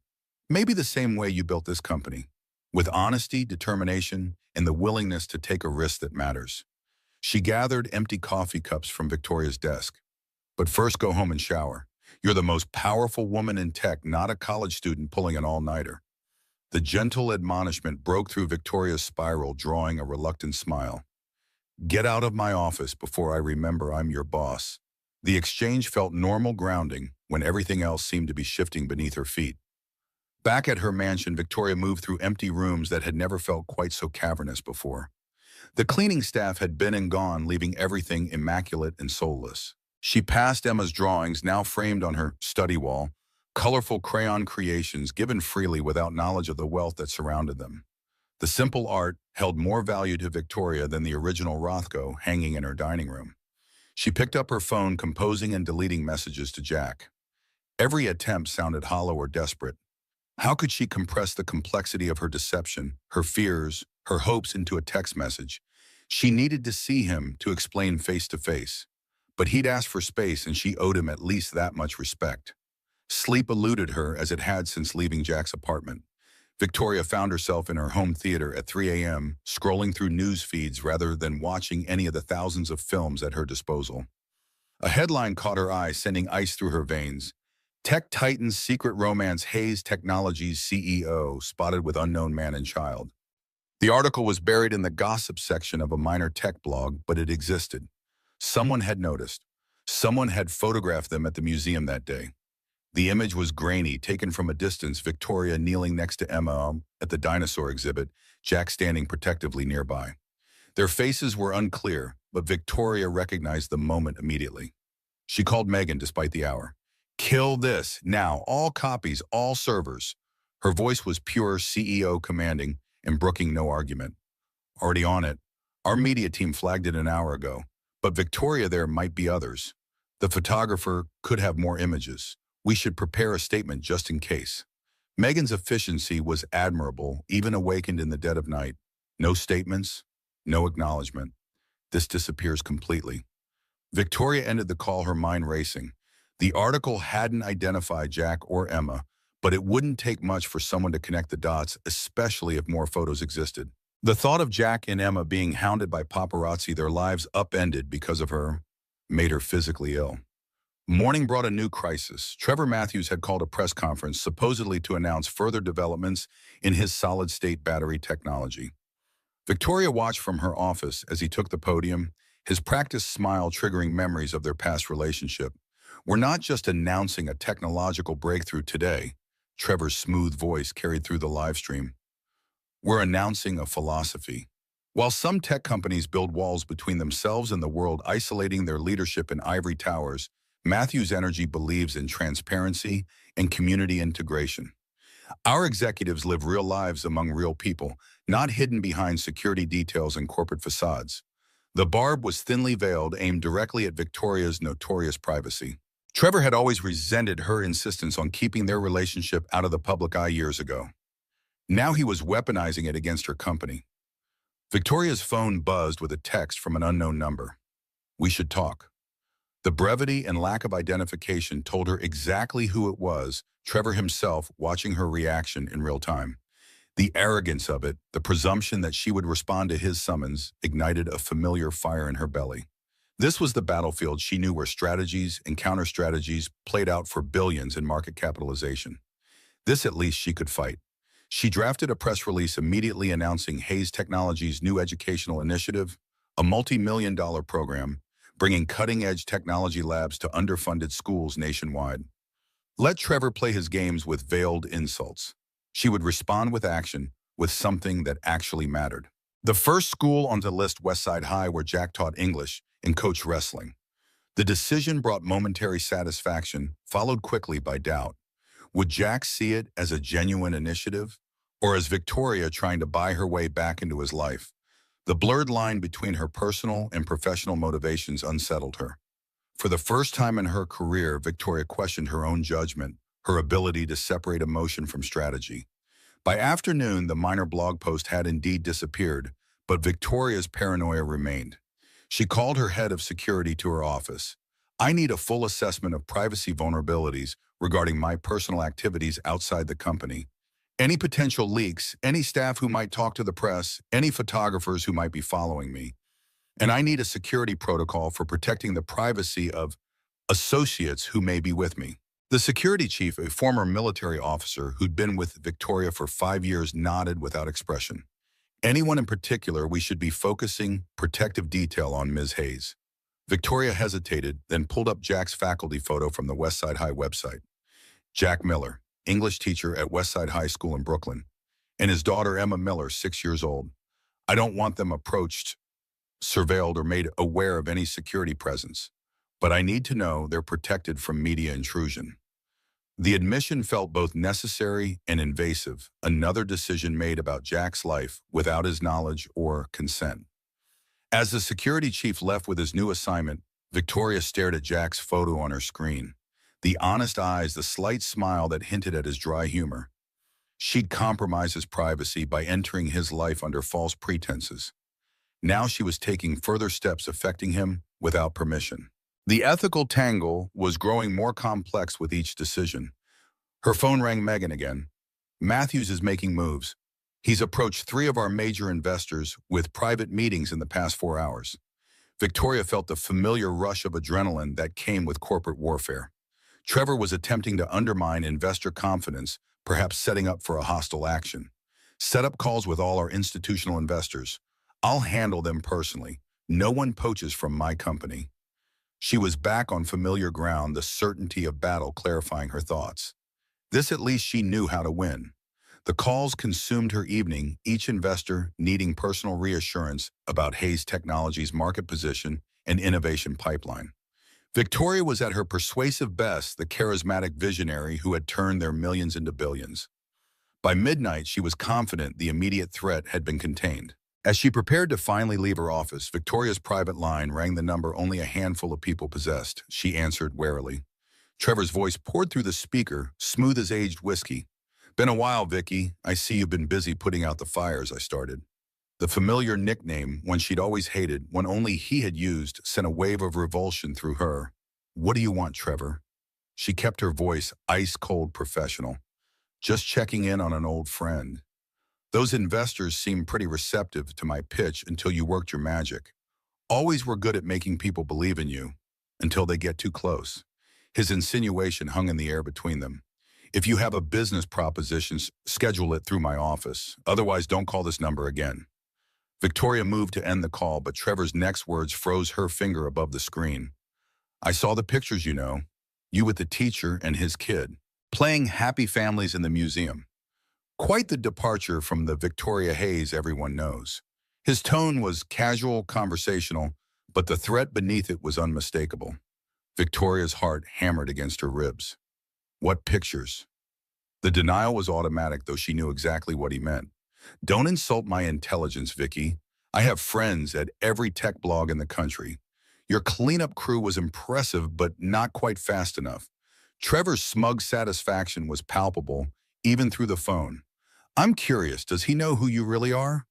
Maybe the same way you built this company, with honesty, determination, and the willingness to take a risk that matters. She gathered empty coffee cups from Victoria's desk. But first, go home and shower. You're the most powerful woman in tech, not a college student pulling an all-nighter. The gentle admonishment broke through Victoria's spiral, drawing a reluctant smile. Get out of my office before I remember I'm your boss. The exchange felt normal grounding when everything else seemed to be shifting beneath her feet. Back at her mansion, Victoria moved through empty rooms that had never felt quite so cavernous before. The cleaning staff had been and gone, leaving everything immaculate and soulless. She passed Emma's drawings, now framed on her study wall, colorful crayon creations given freely without knowledge of the wealth that surrounded them. The simple art held more value to Victoria than the original Rothko hanging in her dining room. She picked up her phone, composing and deleting messages to Jack. Every attempt sounded hollow or desperate. How could she compress the complexity of her deception, her fears, her hopes into a text message? She needed to see him to explain face to face. But he'd asked for space, and she owed him at least that much respect. Sleep eluded her as it had since leaving Jack's apartment. Victoria found herself in her home theater at 3 a.m., scrolling through news feeds rather than watching any of the thousands of films at her disposal. A headline caught her eye, sending ice through her veins. Tech Titan's secret romance, Hayes Technologies CEO spotted with unknown man and child. The article was buried in the gossip section of a minor tech blog, but it existed. Someone had noticed. Someone had photographed them at the museum that day. The image was grainy, taken from a distance, Victoria kneeling next to Emma at the dinosaur exhibit, Jack standing protectively nearby. Their faces were unclear, but Victoria recognized the moment immediately. She called Megan despite the hour. Kill this, now, all copies, all servers. Her voice was pure CEO commanding and brooking no argument. Already on it. Our media team flagged it an hour ago, but Victoria, there might be others. The photographer could have more images. We should prepare a statement just in case. Megan's efficiency was admirable, even awakened in the dead of night. No statements, no acknowledgement. This disappears completely. Victoria ended the call, her mind racing. The article hadn't identified Jack or Emma, but it wouldn't take much for someone to connect the dots, especially if more photos existed. The thought of Jack and Emma being hounded by paparazzi, their lives upended because of her, made her physically ill. Morning brought a new crisis. Trevor Matthews had called a press conference supposedly to announce further developments in his solid-state battery technology. Victoria watched from her office as he took the podium, his practiced smile triggering memories of their past relationship. "We're not just announcing a technological breakthrough today," Trevor's smooth voice carried through the live stream. "We're announcing a philosophy." While some tech companies build walls between themselves and the world, isolating their leadership in ivory towers, Matthews Energy believes in transparency and community integration. "Our executives live real lives among real people, not hidden behind security details and corporate facades." The barb was thinly veiled, aimed directly at Victoria's notorious privacy. Trevor had always resented her insistence on keeping their relationship out of the public eye years ago. Now he was weaponizing it against her company. Victoria's phone buzzed with a text from an unknown number. "We should talk." The brevity and lack of identification told her exactly who it was, Trevor himself watching her reaction in real time. The arrogance of it, the presumption that she would respond to his summons, ignited a familiar fire in her belly. This was the battlefield she knew, where strategies and counter-strategies played out for billions in market capitalization. This at least she could fight. She drafted a press release immediately announcing Hayes Technologies' new educational initiative, a multi-million-dollar program, bringing cutting-edge technology labs to underfunded schools nationwide. Let Trevor play his games with veiled insults. She would respond with action, with something that actually mattered. The first school on the list, Westside High, where Jack taught English and coached wrestling. The decision brought momentary satisfaction, followed quickly by doubt. Would Jack see it as a genuine initiative, or as Victoria trying to buy her way back into his life? The blurred line between her personal and professional motivations unsettled her. For the first time in her career, Victoria questioned her own judgment, her ability to separate emotion from strategy. By afternoon, the minor blog post had indeed disappeared, but Victoria's paranoia remained. She called her head of security to her office. "I need a full assessment of privacy vulnerabilities regarding my personal activities outside the company. Any potential leaks, any staff who might talk to the press, any photographers who might be following me. And I need a security protocol for protecting the privacy of associates who may be with me." The security chief, a former military officer who'd been with Victoria for 5 years, nodded without expression. "Anyone in particular we should be focusing protective detail on, Ms. Hayes?" Victoria hesitated, then pulled up Jack's faculty photo from the Westside High website. Jack Miller, English teacher at Westside High School in Brooklyn, and his daughter Emma Miller, 6 years old. "I don't want them approached, surveilled, or made aware of any security presence, but I need to know they're protected from media intrusion." The admission felt both necessary and invasive, another decision made about Jack's life without his knowledge or consent. As the security chief left with his new assignment, Victoria stared at Jack's photo on her screen. The honest eyes, the slight smile that hinted at his dry humor. She'd compromised his privacy by entering his life under false pretenses. Now she was taking further steps affecting him without permission. The ethical tangle was growing more complex with each decision. Her phone rang. "Megan again. Matthews is making moves. He's approached 3 of our major investors with private meetings in the past 4 hours." Victoria felt the familiar rush of adrenaline that came with corporate warfare. Trevor was attempting to undermine investor confidence, perhaps setting up for a hostile action. "Set up calls with all our institutional investors. I'll handle them personally. No one poaches from my company." She was back on familiar ground, the certainty of battle clarifying her thoughts. This at least she knew how to win. The calls consumed her evening, each investor needing personal reassurance about Hayes Technologies' market position and innovation pipeline. Victoria was at her persuasive best, the charismatic visionary who had turned their millions into billions. By midnight, she was confident the immediate threat had been contained. As she prepared to finally leave her office, Victoria's private line rang, the number only a handful of people possessed. She answered warily. Trevor's voice poured through the speaker, smooth as aged whiskey. Been a while, Vicky. I see you've been busy putting out the fires, I started. The familiar nickname, one she'd always hated, one only he had used, sent a wave of revulsion through her. What do you want, Trevor? She kept her voice ice-cold professional. Just checking in on an old friend. Those investors seemed pretty receptive to my pitch until you worked your magic. Always were good at making people believe in you, until they get too close. His insinuation hung in the air between them. If you have a business proposition, schedule it through my office. Otherwise, don't call this number again. Victoria moved to end the call, but Trevor's next words froze her finger above the screen. I saw the pictures, you know. You with the teacher and his kid, playing happy families in the museum. Quite the departure from the Victoria Hayes everyone knows. His tone was casual, conversational, but the threat beneath it was unmistakable. Victoria's heart hammered against her ribs. What pictures? The denial was automatic, though she knew exactly what he meant. Don't insult my intelligence, Vicky. I have friends at every tech blog in the country. Your cleanup crew was impressive, but not quite fast enough. Trevor's smug satisfaction was palpable, even through the phone. I'm curious, does he know who you really are?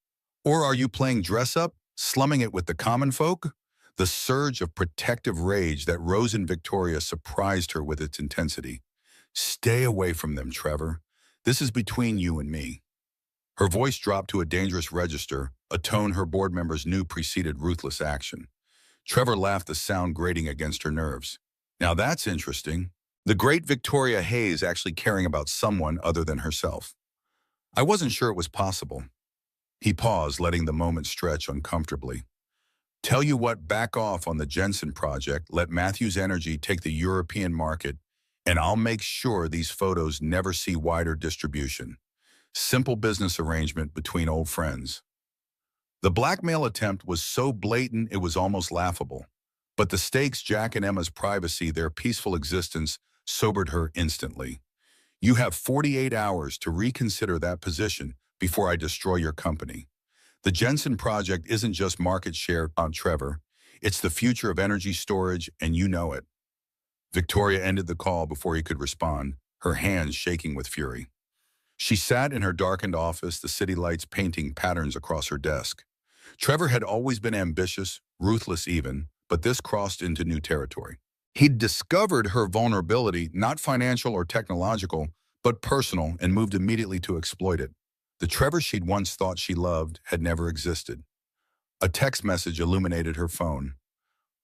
Or are you playing dress-up, slumming it with the common folk? The surge of protective rage that rose in Victoria surprised her with its intensity. Stay away from them, Trevor. This is between you and me. Her voice dropped to a dangerous register, a tone her board members knew preceded ruthless action. Trevor laughed, the sound grating against her nerves. Now that's interesting. The great Victoria Hayes actually caring about someone other than herself. I wasn't sure it was possible. He paused, letting the moment stretch uncomfortably. Tell you what, back off on the Jensen project, let Matthews Energy take the European market, and I'll make sure these photos never see wider distribution. Simple business arrangement between old friends. The blackmail attempt was so blatant it was almost laughable. But the stakes, Jack and Emma's privacy, their peaceful existence, sobered her instantly. You have 48 hours to reconsider that position before I destroy your company. The Jensen project isn't just market share on Trevor. It's the future of energy storage, and you know it. Victoria ended the call before he could respond, her hands shaking with fury. She sat in her darkened office, the city lights painting patterns across her desk. Trevor had always been ambitious, ruthless even, but this crossed into new territory. He'd discovered her vulnerability, not financial or technological, but personal, and moved immediately to exploit it. The Trevor she'd once thought she loved had never existed. A text message illuminated her phone.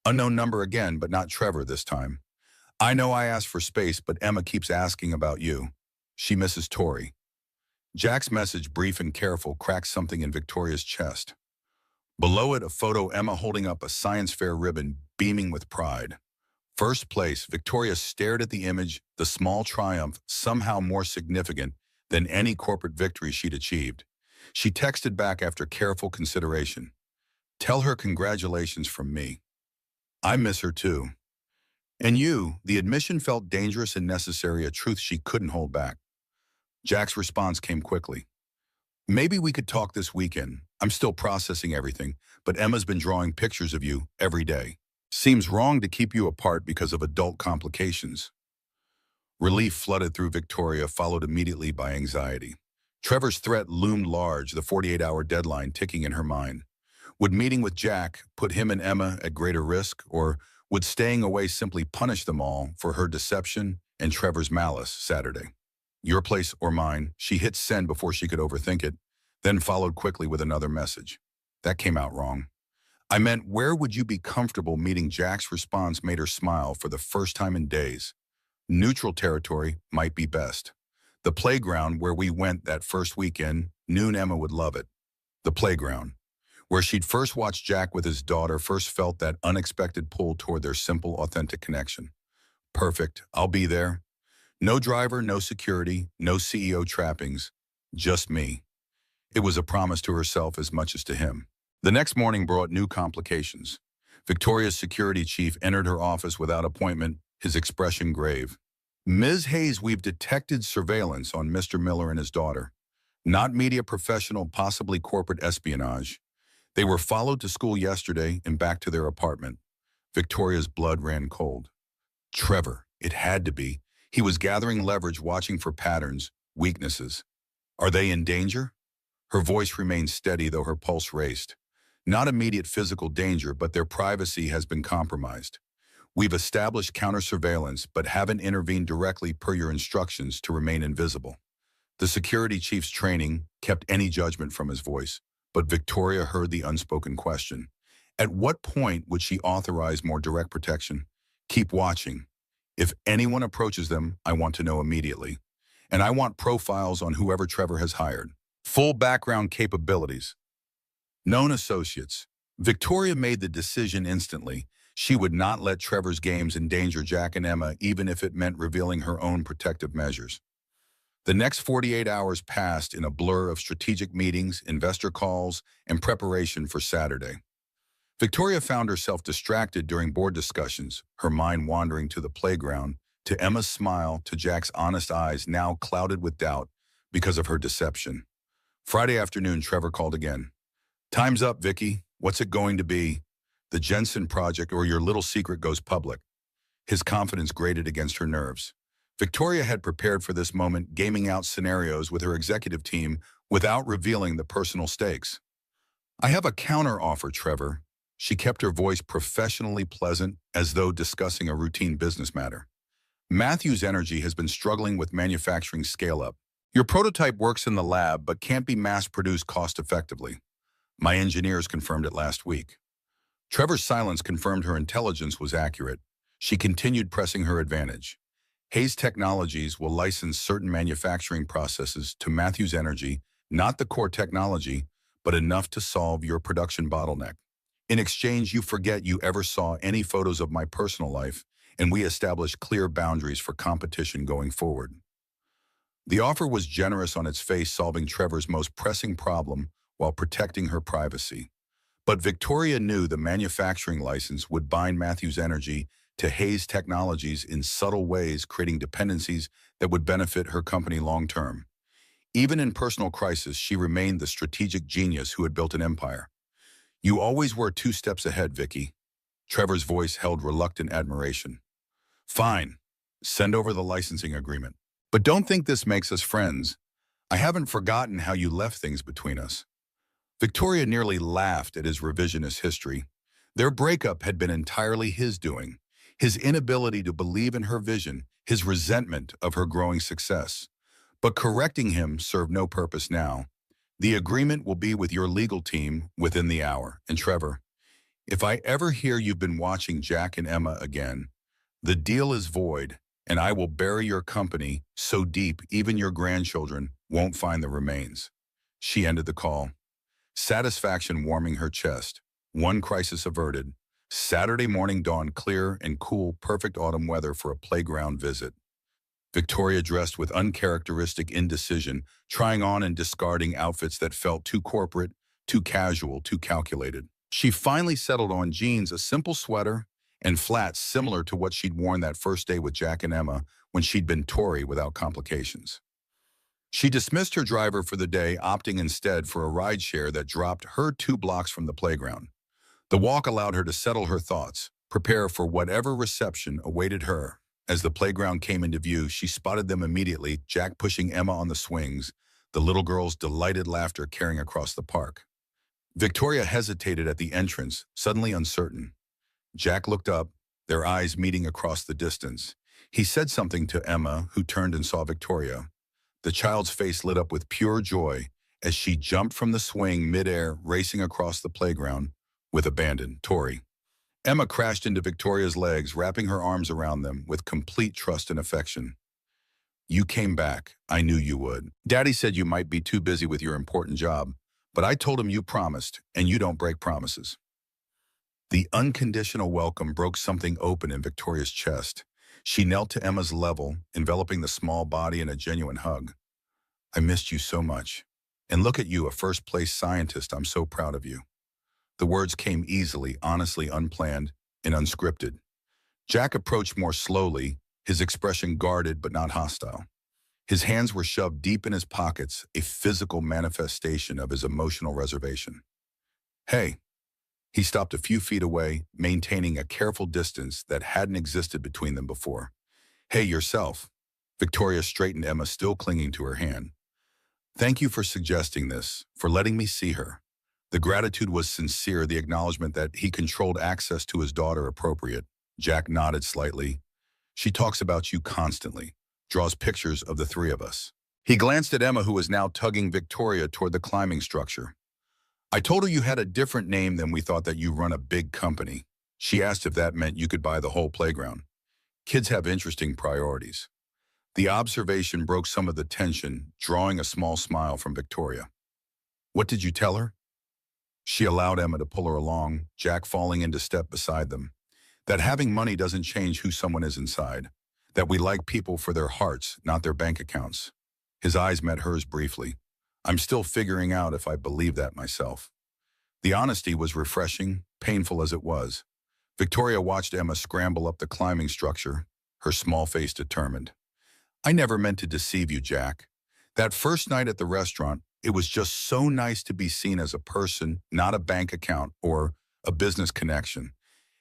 Unknown number again, but not Trevor this time. I know I asked for space, but Emma keeps asking about you. She misses Tori. Jack's message, brief and careful, cracked something in Victoria's chest. Below it, a photo, Emma holding up a science fair ribbon, beaming with pride. First place, Victoria stared at the image, the small triumph, somehow more significant than any corporate victory she'd achieved. She texted back after careful consideration. Tell her congratulations from me. I miss her too. And you, the admission felt dangerous and necessary, a truth she couldn't hold back. Jack's response came quickly. Maybe we could talk this weekend. I'm still processing everything, but Emma's been drawing pictures of you every day. Seems wrong to keep you apart because of adult complications. Relief flooded through Victoria, followed immediately by anxiety. Trevor's threat loomed large, the 48-hour deadline ticking in her mind. Would meeting with Jack put him and Emma at greater risk, or would staying away simply punish them all for her deception and Trevor's malice Saturday? Your place or mine? She hit send before she could overthink it, then followed quickly with another message. That came out wrong. I meant, where would you be comfortable meeting? Jack's response made her smile for the first time in days. Neutral territory might be best. The playground where we went that first weekend, knew Emma would love it. The playground, where she'd first watched Jack with his daughter, first felt that unexpected pull toward their simple, authentic connection. Perfect, I'll be there. No driver, no security, no CEO trappings, just me. It was a promise to herself as much as to him. The next morning brought new complications. Victoria's security chief entered her office without appointment, his expression grave. Ms. Hayes, we've detected surveillance on Mr. Miller and his daughter. Not media professional, possibly corporate espionage. They were followed to school yesterday and back to their apartment. Victoria's blood ran cold. Trevor, it had to be. He was gathering leverage, watching for patterns, weaknesses. Are they in danger? Her voice remained steady though her pulse raced. Not immediate physical danger, but their privacy has been compromised. We've established counter-surveillance, but haven't intervened directly per your instructions to remain invisible. The security chief's training kept any judgment from his voice, but Victoria heard the unspoken question. At what point would she authorize more direct protection? Keep watching. If anyone approaches them, I want to know immediately. And I want profiles on whoever Trevor has hired. Full background capabilities. Known associates. Victoria made the decision instantly. She would not let Trevor's games endanger Jack and Emma, even if it meant revealing her own protective measures. The next 48 hours passed in a blur of strategic meetings, investor calls, and preparation for Saturday. Victoria found herself distracted during board discussions, her mind wandering to the playground, to Emma's smile, to Jack's honest eyes now clouded with doubt because of her deception. Friday afternoon, Trevor called again. Time's up, Vicky. What's it going to be? The Jensen project or your little secret goes public? His confidence grated against her nerves. Victoria had prepared for this moment, gaming out scenarios with her executive team without revealing the personal stakes. I have a counter-offer, Trevor. She kept her voice professionally pleasant, as though discussing a routine business matter. Matthew's Energy has been struggling with manufacturing scale-up. Your prototype works in the lab, but can't be mass-produced cost-effectively. My engineers confirmed it last week. Trevor's silence confirmed her intelligence was accurate. She continued pressing her advantage. Hayes Technologies will license certain manufacturing processes to Matthew's Energy, not the core technology, but enough to solve your production bottleneck. In exchange, you forget you ever saw any photos of my personal life, and we establish clear boundaries for competition going forward. The offer was generous on its face, solving Trevor's most pressing problem while protecting her privacy. But Victoria knew the manufacturing license would bind Matthew's Energy to Hayes Technologies in subtle ways, creating dependencies that would benefit her company long-term. Even in personal crisis, she remained the strategic genius who had built an empire. You always were 2 steps ahead, Vicky. Trevor's voice held reluctant admiration. Fine. Send over the licensing agreement. But don't think this makes us friends. I haven't forgotten how you left things between us. Victoria nearly laughed at his revisionist history. Their breakup had been entirely his doing. His inability to believe in her vision, his resentment of her growing success. But correcting him served no purpose now. The agreement will be with your legal team within the hour. And Trevor, if I ever hear you've been watching Jack and Emma again, the deal is void, and I will bury your company so deep even your grandchildren won't find the remains. She ended the call. Satisfaction warming her chest. One crisis averted. Saturday morning dawned clear and cool, perfect autumn weather for a playground visit. Victoria dressed with uncharacteristic indecision, trying on and discarding outfits that felt too corporate, too casual, too calculated. She finally settled on jeans, a simple sweater, and flats similar to what she'd worn that first day with Jack and Emma when she'd been Tory without complications. She dismissed her driver for the day, opting instead for a rideshare that dropped her 2 blocks from the playground. The walk allowed her to settle her thoughts, prepare for whatever reception awaited her. As the playground came into view, she spotted them immediately, Jack pushing Emma on the swings, the little girl's delighted laughter carrying across the park. Victoria hesitated at the entrance, suddenly uncertain. Jack looked up, their eyes meeting across the distance. He said something to Emma, who turned and saw Victoria. The child's face lit up with pure joy as she jumped from the swing midair, racing across the playground with abandon. Tori. Emma crashed into Victoria's legs, wrapping her arms around them with complete trust and affection. You came back. I knew you would. Daddy said you might be too busy with your important job, but I told him you promised, and you don't break promises. The unconditional welcome broke something open in Victoria's chest. She knelt to Emma's level, enveloping the small body in a genuine hug. I missed you so much. And look at you, a first-place scientist. I'm so proud of you. The words came easily, honestly, unplanned, and unscripted. Jack approached more slowly, his expression guarded but not hostile. His hands were shoved deep in his pockets, a physical manifestation of his emotional reservation. Hey. He stopped a few feet away, maintaining a careful distance that hadn't existed between them before. Hey, yourself. Victoria straightened Emma, still clinging to her hand. Thank you for suggesting this, for letting me see her. The gratitude was sincere, the acknowledgement that he controlled access to his daughter appropriate. Jack nodded slightly. She talks about you constantly, draws pictures of the three of us. He glanced at Emma, who was now tugging Victoria toward the climbing structure. I told her you had a different name than we thought, that you run a big company. She asked if that meant you could buy the whole playground. Kids have interesting priorities. The observation broke some of the tension, drawing a small smile from Victoria. What did you tell her? She allowed Emma to pull her along, Jack falling into step beside them. That having money doesn't change who someone is inside. That we like people for their hearts, not their bank accounts. His eyes met hers briefly. I'm still figuring out if I believe that myself. The honesty was refreshing, painful as it was. Victoria watched Emma scramble up the climbing structure, her small face determined. I never meant to deceive you, Jack. That first night at the restaurant, it was just so nice to be seen as a person, not a bank account or a business connection.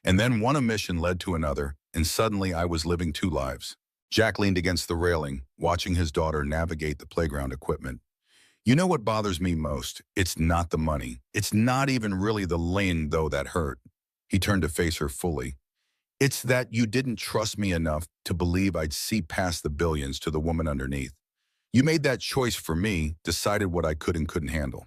And then one omission led to another, and suddenly I was living two lives. Jack leaned against the railing, watching his daughter navigate the playground equipment. You know what bothers me most? It's not the money. It's not even really the lane, though, that hurt. He turned to face her fully. It's that you didn't trust me enough to believe I'd see past the billions to the woman underneath. You made that choice for me, decided what I could and couldn't handle.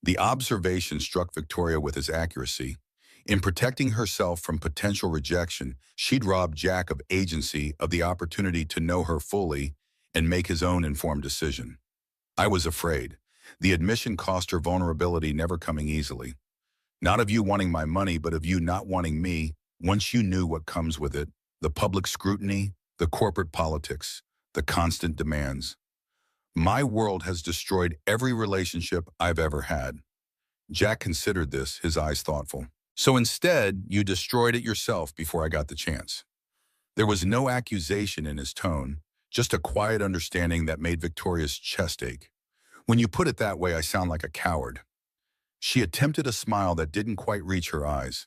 The observation struck Victoria with its accuracy. In protecting herself from potential rejection, she'd robbed Jack of agency, of the opportunity to know her fully and make his own informed decision. I was afraid. The admission cost her vulnerability, never coming easily. Not of you wanting my money, but of you not wanting me, once you knew what comes with it, the public scrutiny, the corporate politics, the constant demands. My world has destroyed every relationship I've ever had. Jack considered this, his eyes thoughtful. So instead, you destroyed it yourself before I got the chance. There was no accusation in his tone, just a quiet understanding that made Victoria's chest ache. When you put it that way, I sound like a coward. She attempted a smile that didn't quite reach her eyes.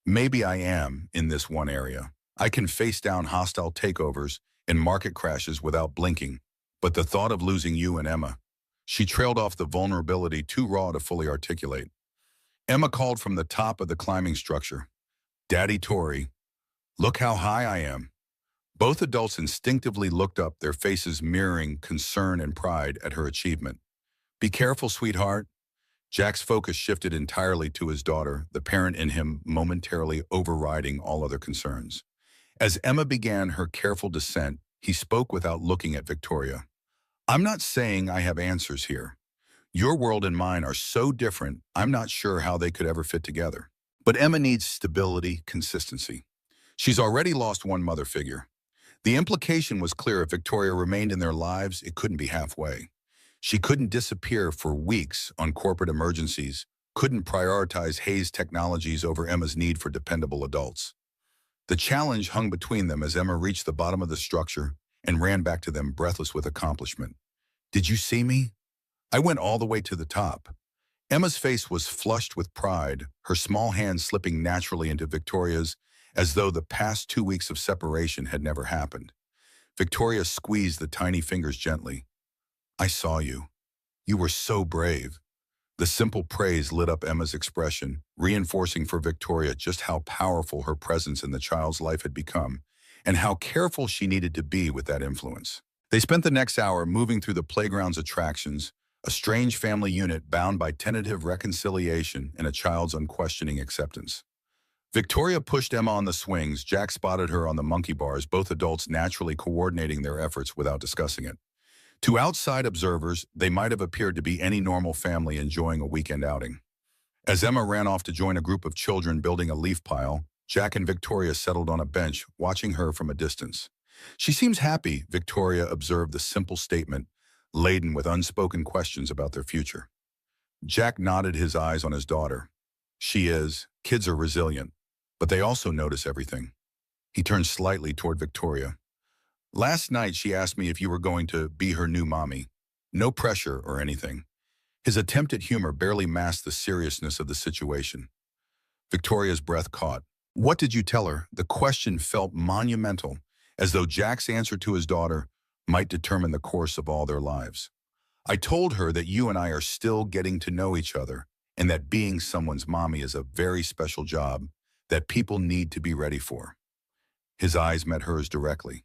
Maybe I am in this one area. I can face down hostile takeovers and market crashes without blinking. But the thought of losing you and Emma, she trailed off, the vulnerability too raw to fully articulate. Emma called from the top of the climbing structure. Daddy Tori, look how high I am. Both adults instinctively looked up, their faces mirroring concern and pride at her achievement. Be careful, sweetheart. Jack's focus shifted entirely to his daughter, the parent in him momentarily overriding all other concerns. As Emma began her careful descent, he spoke without looking at Victoria. I'm not saying I have answers here. Your world and mine are so different, I'm not sure how they could ever fit together. But Emma needs stability, consistency. She's already lost one mother figure. The implication was clear: if Victoria remained in their lives, it couldn't be halfway. She couldn't disappear for weeks on corporate emergencies, couldn't prioritize Hayes Technologies over Emma's need for dependable adults. The challenge hung between them as Emma reached the bottom of the structure and ran back to them, breathless with accomplishment. Did you see me? I went all the way to the top. Emma's face was flushed with pride, her small hand slipping naturally into Victoria's, as though the past 2 weeks of separation had never happened. Victoria squeezed the tiny fingers gently. I saw you. You were so brave. The simple praise lit up Emma's expression, reinforcing for Victoria just how powerful her presence in the child's life had become, and how careful she needed to be with that influence. They spent the next hour moving through the playground's attractions, a strange family unit bound by tentative reconciliation and a child's unquestioning acceptance. Victoria pushed Emma on the swings. Jack spotted her on the monkey bars, both adults naturally coordinating their efforts without discussing it. To outside observers, they might have appeared to be any normal family enjoying a weekend outing. As Emma ran off to join a group of children building a leaf pile, Jack and Victoria settled on a bench, watching her from a distance. She seems happy, Victoria observed the simple statement, laden with unspoken questions about their future. Jack nodded, his eyes on his daughter. She is. Kids are resilient, but they also notice everything. He turned slightly toward Victoria. Last night she asked me if you were going to be her new mommy. No pressure or anything. His attempt at humor barely masked the seriousness of the situation. Victoria's breath caught. What did you tell her? The question felt monumental, as though Jack's answer to his daughter might determine the course of all their lives. I told her that you and I are still getting to know each other and that being someone's mommy is a very special job that people need to be ready for. His eyes met hers directly.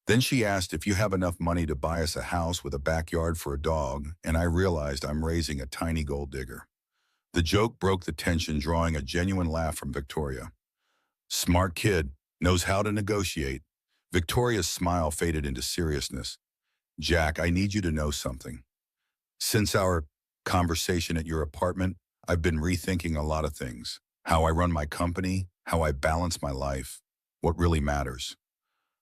Then she asked if you have enough money to buy us a house with a backyard for a dog, and I realized I'm raising a tiny gold digger. The joke broke the tension, drawing a genuine laugh from Victoria. Smart kid, knows how to negotiate. Victoria's smile faded into seriousness. Jack, I need you to know something. Since our conversation at your apartment, I've been rethinking a lot of things. How I run my company, how I balance my life, what really matters.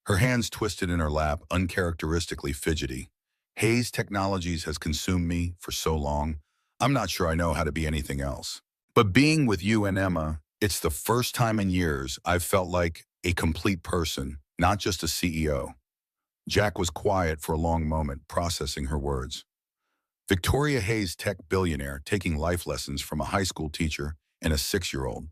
Her hands twisted in her lap, uncharacteristically fidgety. Hayes Technologies has consumed me for so long, I'm not sure I know how to be anything else. But being with you and Emma, it's the first time in years I've felt like a complete person, not just a CEO. Jack was quiet for a long moment, processing her words. Victoria Hayes, tech billionaire, taking life lessons from a high school teacher and a 6-year-old.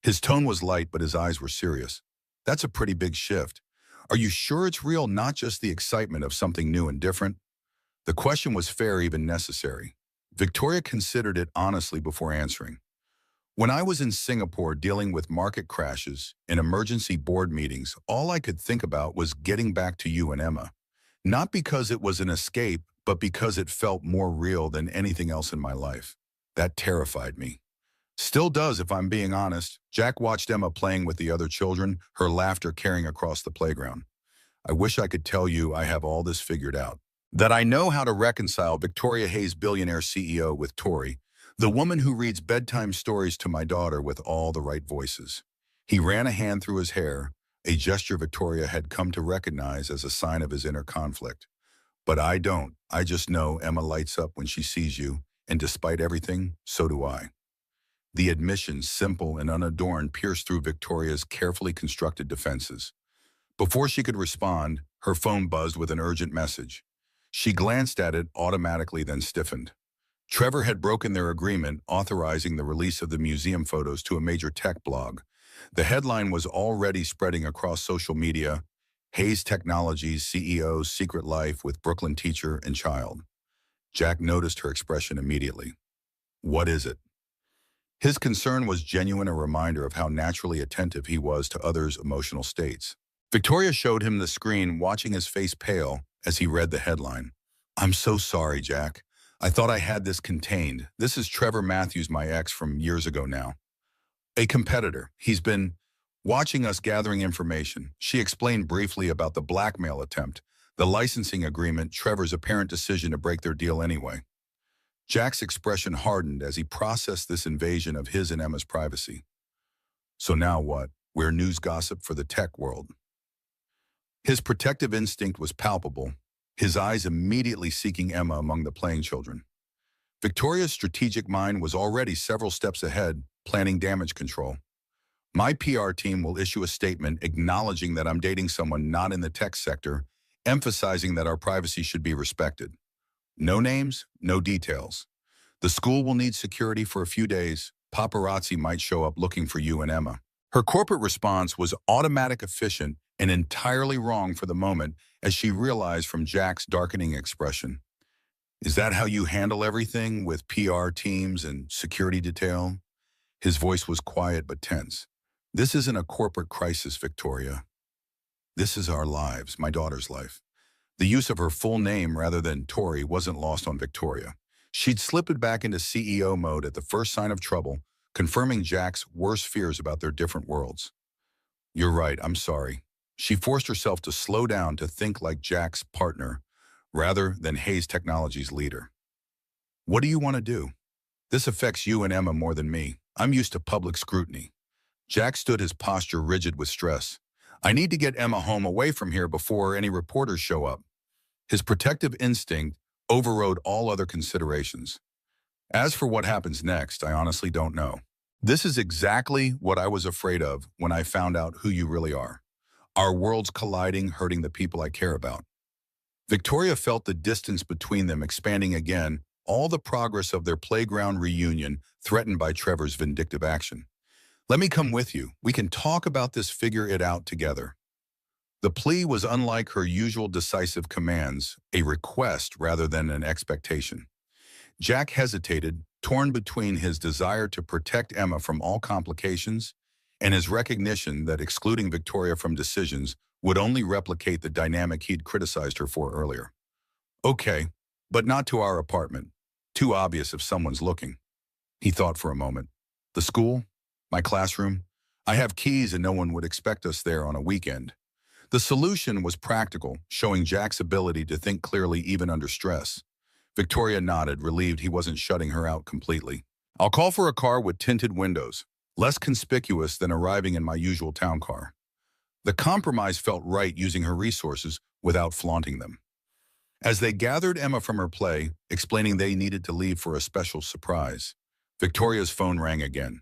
His tone was light, but his eyes were serious. That's a pretty big shift. Are you sure it's real, not just the excitement of something new and different? The question was fair, even necessary. Victoria considered it honestly before answering. When I was in Singapore dealing with market crashes and emergency board meetings, all I could think about was getting back to you and Emma. Not because it was an escape, but because it felt more real than anything else in my life. That terrified me. Still does, if I'm being honest. Jack watched Emma playing with the other children, her laughter carrying across the playground. I wish I could tell you I have all this figured out. That I know how to reconcile Victoria Hayes, billionaire CEO, with Tori, the woman who reads bedtime stories to my daughter with all the right voices. He ran a hand through his hair, a gesture Victoria had come to recognize as a sign of his inner conflict. But I don't. I just know Emma lights up when she sees you, and despite everything, so do I. The admission, simple and unadorned, pierced through Victoria's carefully constructed defenses. Before she could respond, her phone buzzed with an urgent message. She glanced at it automatically, then stiffened. Trevor had broken their agreement, authorizing the release of the museum photos to a major tech blog. The headline was already spreading across social media: Hayes Technologies CEO's secret life with Brooklyn teacher and child. Jack noticed her expression immediately. What is it? His concern was genuine, a reminder of how naturally attentive he was to others' emotional states. Victoria showed him the screen, watching his face pale as he read the headline. I'm so sorry, Jack. I thought I had this contained. This is Trevor Matthews, my ex from years ago now. A competitor. He's been watching us, gathering information. She explained briefly about the blackmail attempt, the licensing agreement, Trevor's apparent decision to break their deal anyway. Jack's expression hardened as he processed this invasion of his and Emma's privacy. So now what? We're news gossip for the tech world. His protective instinct was palpable, his eyes immediately seeking Emma among the playing children. Victoria's strategic mind was already several steps ahead, planning damage control. My PR team will issue a statement acknowledging that I'm dating someone not in the tech sector, emphasizing that our privacy should be respected. No names, no details. The school will need security for a few days. Paparazzi might show up looking for you and Emma. Her corporate response was automatic, efficient, and entirely wrong for the moment as she realized from Jack's darkening expression. Is that how you handle everything, with PR teams and security detail? His voice was quiet but tense. This isn't a corporate crisis, Victoria. This is our lives, my daughter's life. The use of her full name rather than Tori wasn't lost on Victoria. She'd slipped back into CEO mode at the first sign of trouble, confirming Jack's worst fears about their different worlds. You're right, I'm sorry. She forced herself to slow down, to think like Jack's partner rather than Hayes Technologies' leader. What do you want to do? This affects you and Emma more than me. I'm used to public scrutiny. Jack stood, his posture rigid with stress. I need to get Emma home, away from here, before any reporters show up. His protective instinct overrode all other considerations. As for what happens next, I honestly don't know. This is exactly what I was afraid of when I found out who you really are. Our worlds colliding, hurting the people I care about. Victoria felt the distance between them expanding again, all the progress of their playground reunion threatened by Trevor's vindictive action. Let me come with you. We can talk about this, figure it out together. The plea was unlike her usual decisive commands, a request rather than an expectation. Jack hesitated, torn between his desire to protect Emma from all complications and his recognition that excluding Victoria from decisions would only replicate the dynamic he'd criticized her for earlier. Okay, but not to our apartment. Too obvious if someone's looking. He thought for a moment. The school? My classroom? I have keys and no one would expect us there on a weekend. The solution was practical, showing Jack's ability to think clearly even under stress. Victoria nodded, relieved he wasn't shutting her out completely. I'll call for a car with tinted windows, less conspicuous than arriving in my usual town car. The compromise felt right, using her resources without flaunting them. As they gathered Emma from her play, explaining they needed to leave for a special surprise, Victoria's phone rang again.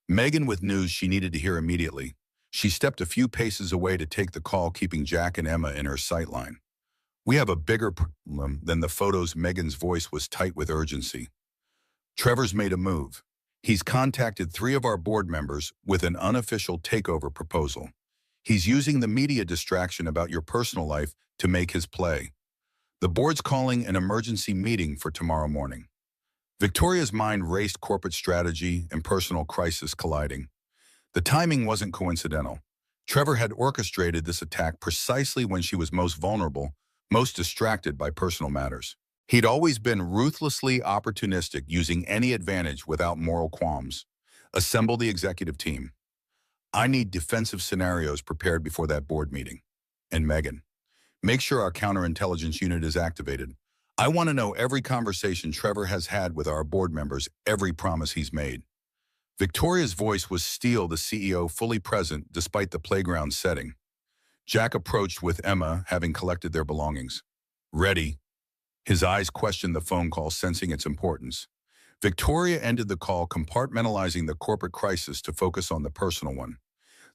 Megan with news she needed to hear immediately. She stepped a few paces away to take the call, keeping Jack and Emma in her sightline. We have a bigger problem than the photos. Megan's voice was tight with urgency. Trevor's made a move. He's contacted 3 of our board members with an unofficial takeover proposal. He's using the media distraction about your personal life to make his play. The board's calling an emergency meeting for tomorrow morning. Victoria's mind raced, corporate strategy and personal crisis colliding. The timing wasn't coincidental. Trevor had orchestrated this attack precisely when she was most vulnerable, most distracted by personal matters. He'd always been ruthlessly opportunistic, using any advantage without moral qualms. Assemble the executive team. I need defensive scenarios prepared before that board meeting. And Megan, make sure our counterintelligence unit is activated. I want to know every conversation Trevor has had with our board members, every promise he's made. Victoria's voice was steel, the CEO fully present despite the playground setting. Jack approached with Emma, having collected their belongings. Ready. His eyes questioned the phone call, sensing its importance. Victoria ended the call, compartmentalizing the corporate crisis to focus on the personal one.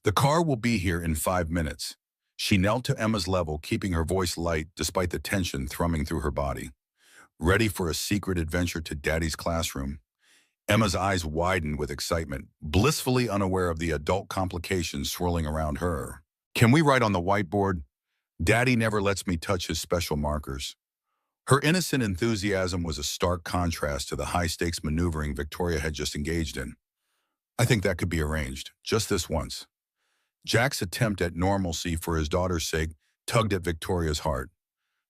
The car will be here in 5 minutes. She knelt to Emma's level, keeping her voice light despite the tension thrumming through her body. Ready for a secret adventure to Daddy's classroom? Emma's eyes widened with excitement, blissfully unaware of the adult complications swirling around her. Can we write on the whiteboard? Daddy never lets me touch his special markers. Her innocent enthusiasm was a stark contrast to the high-stakes maneuvering Victoria had just engaged in. I think that could be arranged, just this once. Jack's attempt at normalcy for his daughter's sake tugged at Victoria's heart.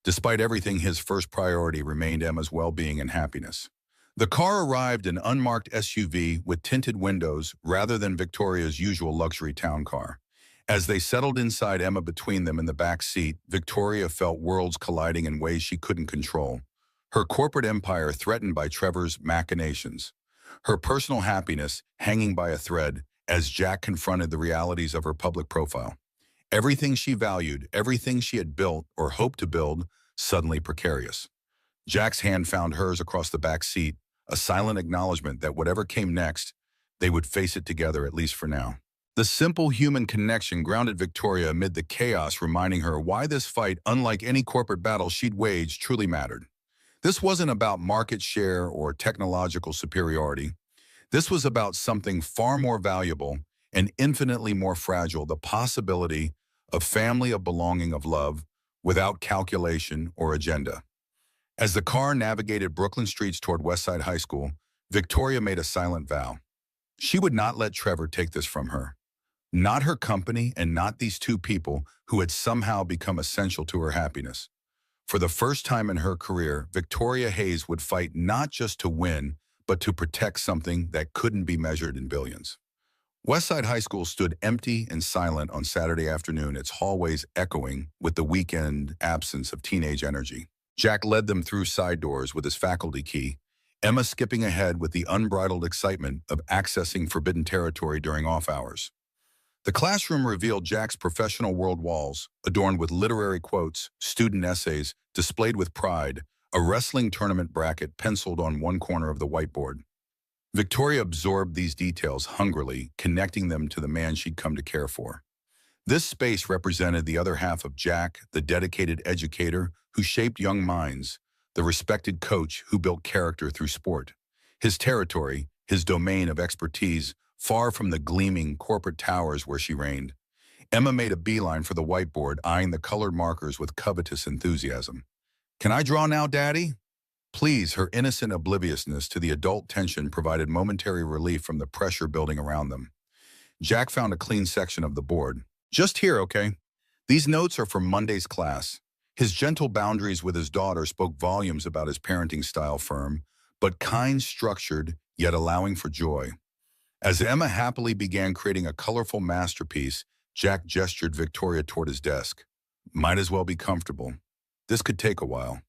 Despite everything, his first priority remained Emma's well-being and happiness. The car arrived, an unmarked SUV with tinted windows rather than Victoria's usual luxury town car. As they settled inside, Emma between them in the back seat, Victoria felt worlds colliding in ways she couldn't control. Her corporate empire threatened by Trevor's machinations. Her personal happiness hanging by a thread as Jack confronted the realities of her public profile. Everything she valued, everything she had built or hoped to build, suddenly precarious. Jack's hand found hers across the back seat, a silent acknowledgement that whatever came next, they would face it together, at least for now. The simple human connection grounded Victoria amid the chaos, reminding her why this fight, unlike any corporate battle she'd waged, truly mattered. This wasn't about market share or technological superiority. This was about something far more valuable and infinitely more fragile, the possibility of family, of belonging, of love, without calculation or agenda. As the car navigated Brooklyn streets toward Westside High School, Victoria made a silent vow. She would not let Trevor take this from her. Not her company, and not these 2 people who had somehow become essential to her happiness. For the first time in her career, Victoria Hayes would fight not just to win, but to protect something that couldn't be measured in billions. Westside High School stood empty and silent on Saturday afternoon, its hallways echoing with the weekend absence of teenage energy. Jack led them through side doors with his faculty key, Emma skipping ahead with the unbridled excitement of accessing forbidden territory during off hours. The classroom revealed Jack's professional world walls, adorned with literary quotes, student essays, displayed with pride, a wrestling tournament bracket penciled on one corner of the whiteboard. Victoria absorbed these details hungrily, connecting them to the man she'd come to care for. This space represented the other half of Jack, the dedicated educator who shaped young minds, the respected coach who built character through sport. His territory, his domain of expertise, far from the gleaming corporate towers where she reigned. Emma made a beeline for the whiteboard, eyeing the colored markers with covetous enthusiasm. Can I draw now, Daddy? Please, her innocent obliviousness to the adult tension provided momentary relief from the pressure building around them. Jack found a clean section of the board. Just here, okay? These notes are from Monday's class. His gentle boundaries with his daughter spoke volumes about his parenting style, firm, but kind, structured, yet allowing for joy. As Emma happily began creating a colorful masterpiece, Jack gestured Victoria toward his desk. Might as well be comfortable. This could take a while.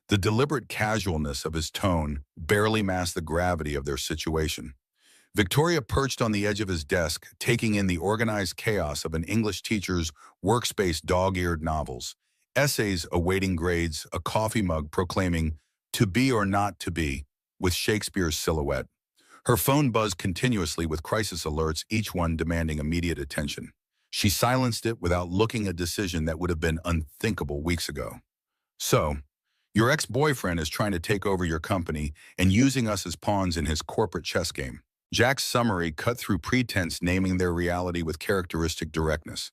The deliberate casualness of his tone barely masked the gravity of their situation. Victoria perched on the edge of his desk, taking in the organized chaos of an English teacher's workspace dog-eared novels, essays awaiting grades, a coffee mug proclaiming, "To be or not to be," with Shakespeare's silhouette. Her phone buzzed continuously with crisis alerts, each one demanding immediate attention. She silenced it without looking a decision that would have been unthinkable weeks ago. So, your ex-boyfriend is trying to take over your company and using us as pawns in his corporate chess game. Jack's summary cut through pretense, naming their reality with characteristic directness.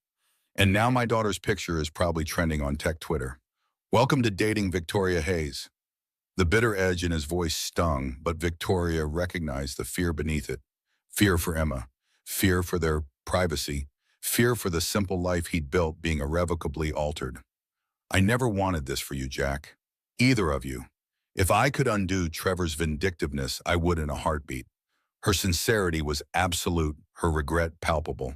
And now my daughter's picture is probably trending on tech Twitter. Welcome to dating Victoria Hayes. The bitter edge in his voice stung, but Victoria recognized the fear beneath it. Fear for Emma, fear for their privacy, fear for the simple life he'd built being irrevocably altered. I never wanted this for you, Jack. Either of you. If I could undo Trevor's vindictiveness, I would in a heartbeat. Her sincerity was absolute, her regret palpable.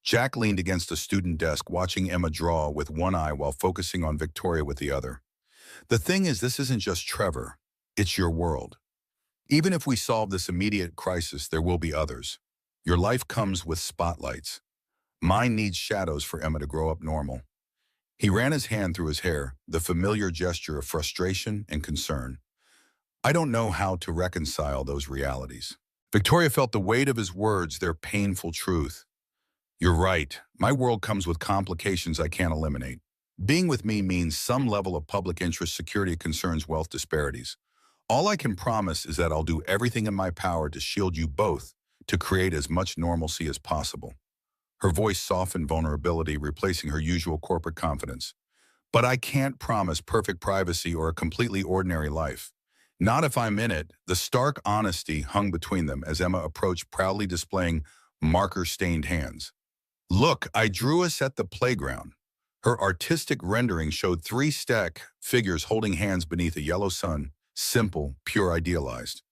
Jack leaned against a student desk, watching Emma draw with one eye while focusing on Victoria with the other. The thing is, this isn't just Trevor. It's your world. Even if we solve this immediate crisis, there will be others. Your life comes with spotlights. Mine needs shadows for Emma to grow up normal. He ran his hand through his hair, the familiar gesture of frustration and concern. I don't know how to reconcile those realities. Victoria felt the weight of his words, their painful truth. You're right. My world comes with complications I can't eliminate. Being with me means some level of public interest, security concerns, wealth disparities. All I can promise is that I'll do everything in my power to shield you both, to create as much normalcy as possible. Her voice softened vulnerability, replacing her usual corporate confidence. But I can't promise perfect privacy or a completely ordinary life. Not if I'm in it. The stark honesty hung between them as Emma approached, proudly displaying marker-stained hands. Look, I drew us at the playground. Her artistic rendering showed three stack figures holding hands beneath a yellow sun, simple, pure, idealized.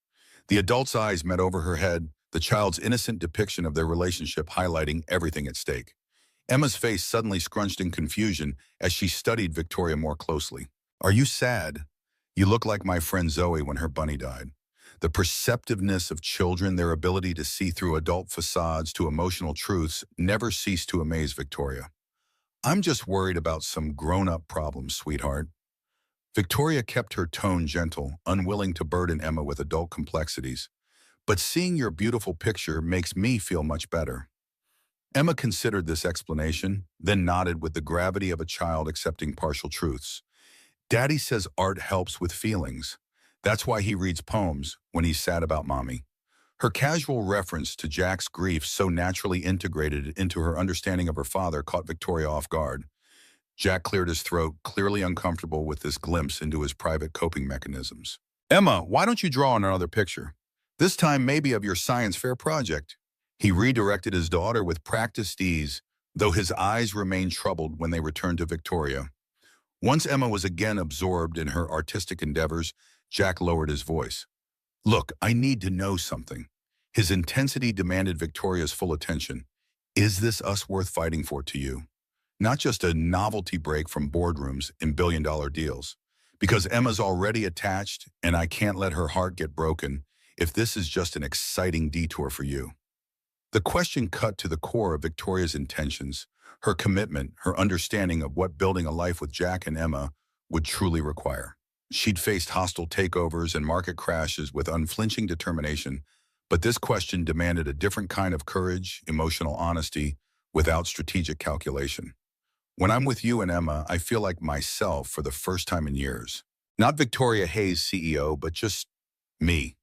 The adult's eyes met over her head, the child's innocent depiction of their relationship highlighting everything at stake. Emma's face suddenly scrunched in confusion as she studied Victoria more closely. Are you sad? You look like my friend Zoe when her bunny died. The perceptiveness of children, their ability to see through adult facades to emotional truths, never ceased to amaze Victoria. I'm just worried about some grown-up problems, sweetheart. Victoria kept her tone gentle, unwilling to burden Emma with adult complexities. But seeing your beautiful picture makes me feel much better. Emma considered this explanation, then nodded with the gravity of a child accepting partial truths. Daddy says art helps with feelings. That's why he reads poems when he's sad about Mommy. Her casual reference to Jack's grief, so naturally integrated into her understanding of her father, caught Victoria off guard. Jack cleared his throat, clearly uncomfortable with this glimpse into his private coping mechanisms. Emma, why don't you draw another picture? This time maybe of your science fair project. He redirected his daughter with practiced ease, though his eyes remained troubled when they returned to Victoria. Once Emma was again absorbed in her artistic endeavors, Jack lowered his voice. Look, I need to know something. His intensity demanded Victoria's full attention. Is this us worth fighting for to you? Not just a novelty break from boardrooms in billion-dollar deals. Because Emma's already attached, and I can't let her heart get broken if this is just an exciting detour for you. The question cut to the core of Victoria's intentions, her commitment, her understanding of what building a life with Jack and Emma would truly require. She'd faced hostile takeovers and market crashes with unflinching determination, but this question demanded a different kind of courage, emotional honesty, without strategic calculation. When I'm with you and Emma, I feel like myself for the first time in years. Not Victoria Hayes, CEO, but just me.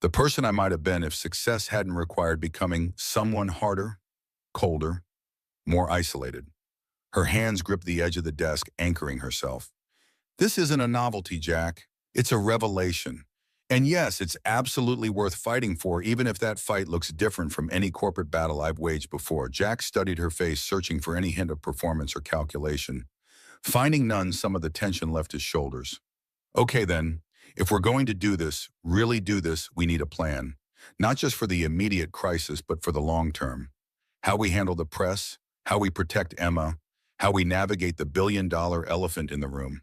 The person I might have been if success hadn't required becoming someone harder, colder, more isolated. Her hands gripped the edge of the desk, anchoring herself. This isn't a novelty, Jack. It's a revelation. And yes, it's absolutely worth fighting for, even if that fight looks different from any corporate battle I've waged before. Jack studied her face, searching for any hint of performance or calculation. Finding none, some of the tension left his shoulders. Okay then, if we're going to do this, really do this, we need a plan. Not just for the immediate crisis, but for the long term. How we handle the press, how we protect Emma, how we navigate the billion-dollar elephant in the room.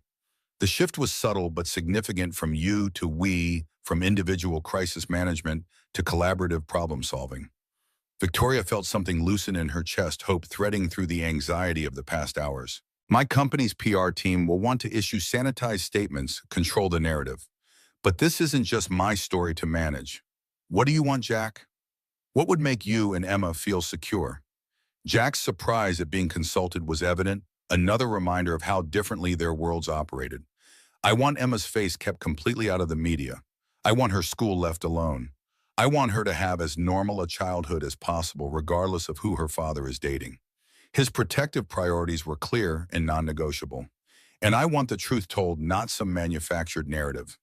The shift was subtle but significant, from you to we, from individual crisis management to collaborative problem solving. Victoria felt something loosen in her chest, hope threading through the anxiety of the past hours. My company's PR team will want to issue sanitized statements, control the narrative. But this isn't just my story to manage. What do you want, Jack? What would make you and Emma feel secure? Jack's surprise at being consulted was evident, another reminder of how differently their worlds operated. I want Emma's face kept completely out of the media. I want her school left alone. I want her to have as normal a childhood as possible, regardless of who her father is dating. His protective priorities were clear and non-negotiable. And I want the truth told, not some manufactured narrative.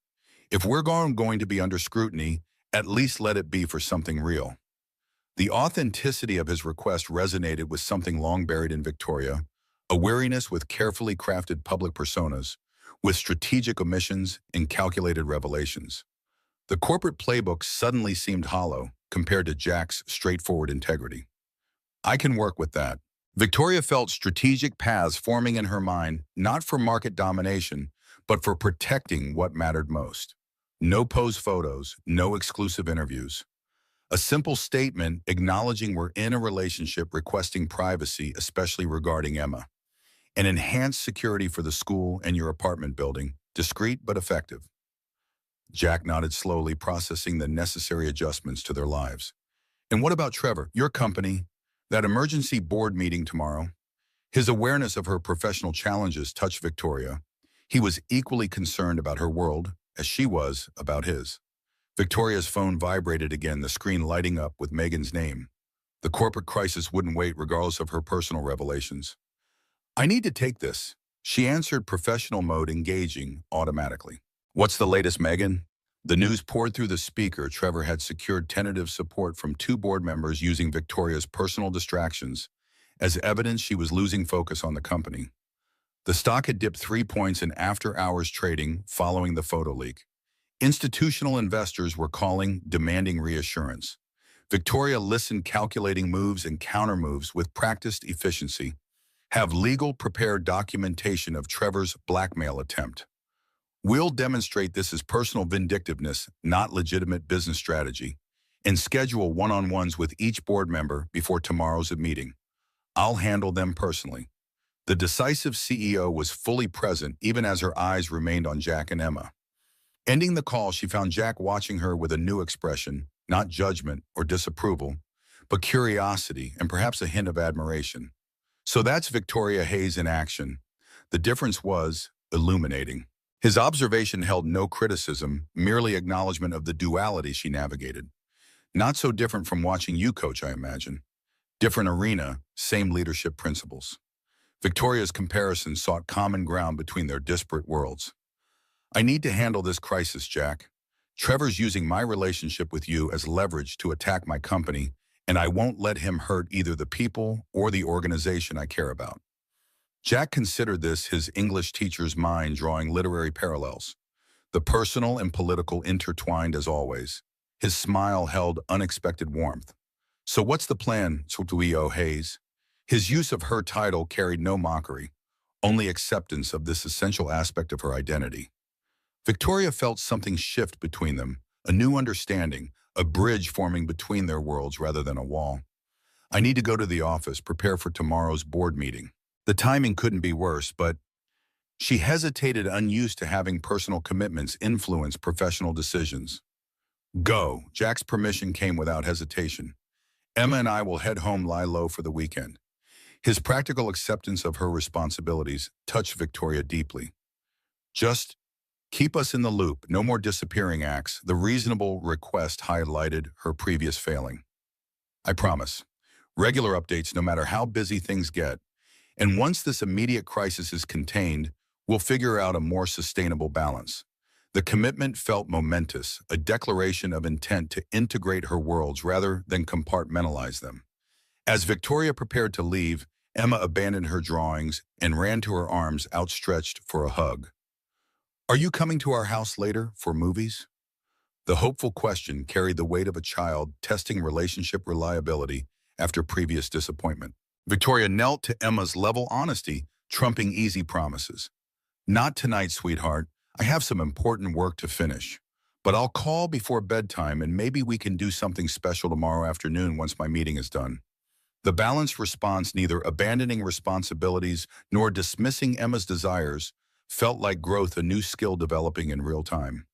If we're going to be under scrutiny, at least let it be for something real. The authenticity of his request resonated with something long buried in Victoria, a weariness with carefully crafted public personas, with strategic omissions and calculated revelations. The corporate playbook suddenly seemed hollow compared to Jack's straightforward integrity. I can work with that. Victoria felt strategic paths forming in her mind, not for market domination, but for protecting what mattered most. No pose photos, no exclusive interviews. A simple statement acknowledging we're in a relationship, requesting privacy, especially regarding Emma. An enhanced security for the school and your apartment building, discreet but effective. Jack nodded slowly, processing the necessary adjustments to their lives. And what about Trevor, your company? That emergency board meeting tomorrow? His awareness of her professional challenges touched Victoria. He was equally concerned about her world as she was about his. Victoria's phone vibrated again, the screen lighting up with Megan's name. The corporate crisis wouldn't wait, regardless of her personal revelations. I need to take this. She answered, professional mode engaging automatically. What's the latest, Megan? The news poured through the speaker. Trevor had secured tentative support from 2 board members, using Victoria's personal distractions as evidence she was losing focus on the company. The stock had dipped 3 points in after-hours trading following the photo leak. Institutional investors were calling, demanding reassurance. Victoria listened, calculating moves and counter-moves with practiced efficiency. Have legal prepared documentation of Trevor's blackmail attempt. We'll demonstrate this as personal vindictiveness, not legitimate business strategy, and schedule one-on-ones with each board member before tomorrow's meeting. I'll handle them personally. The decisive CEO was fully present, even as her eyes remained on Jack and Emma. Ending the call, she found Jack watching her with a new expression, not judgment or disapproval, but curiosity and perhaps a hint of admiration. So that's Victoria Hayes in action. The difference was illuminating. His observation held no criticism, merely acknowledgement of the duality she navigated. Not so different from watching you coach, I imagine. Different arena, same leadership principles. Victoria's comparison sought common ground between their disparate worlds. I need to handle this crisis, Jack. Trevor's using my relationship with you as leverage to attack my company, and I won't let him hurt either the people or the organization I care about. Jack considered this, his English teacher's mind drawing literary parallels. The personal and political intertwined as always. His smile held unexpected warmth. So what's the plan, CEO Hayes? His use of her title carried no mockery, only acceptance of this essential aspect of her identity. Victoria felt something shift between them, a new understanding, a bridge forming between their worlds rather than a wall. I need to go to the office, prepare for tomorrow's board meeting. The timing couldn't be worse, but she hesitated, unused to having personal commitments influence professional decisions. Go. Jack's permission came without hesitation. Emma and I will head home, lie low for the weekend. His practical acceptance of her responsibilities touched Victoria deeply. Just keep us in the loop, no more disappearing acts. The reasonable request highlighted her previous failing. I promise. Regular updates no matter how busy things get. And once this immediate crisis is contained, we'll figure out a more sustainable balance. The commitment felt momentous, a declaration of intent to integrate her worlds rather than compartmentalize them. As Victoria prepared to leave, Emma abandoned her drawings and ran to her arms outstretched for a hug. Are you coming to our house later for movies? The hopeful question carried the weight of a child testing relationship reliability after previous disappointment. Victoria knelt to Emma's level honesty, trumping easy promises. Not tonight, sweetheart. I have some important work to finish. But I'll call before bedtime and maybe we can do something special tomorrow afternoon once my meeting is done. The balanced response, neither abandoning responsibilities nor dismissing Emma's desires, felt like growth, a new skill developing in real time.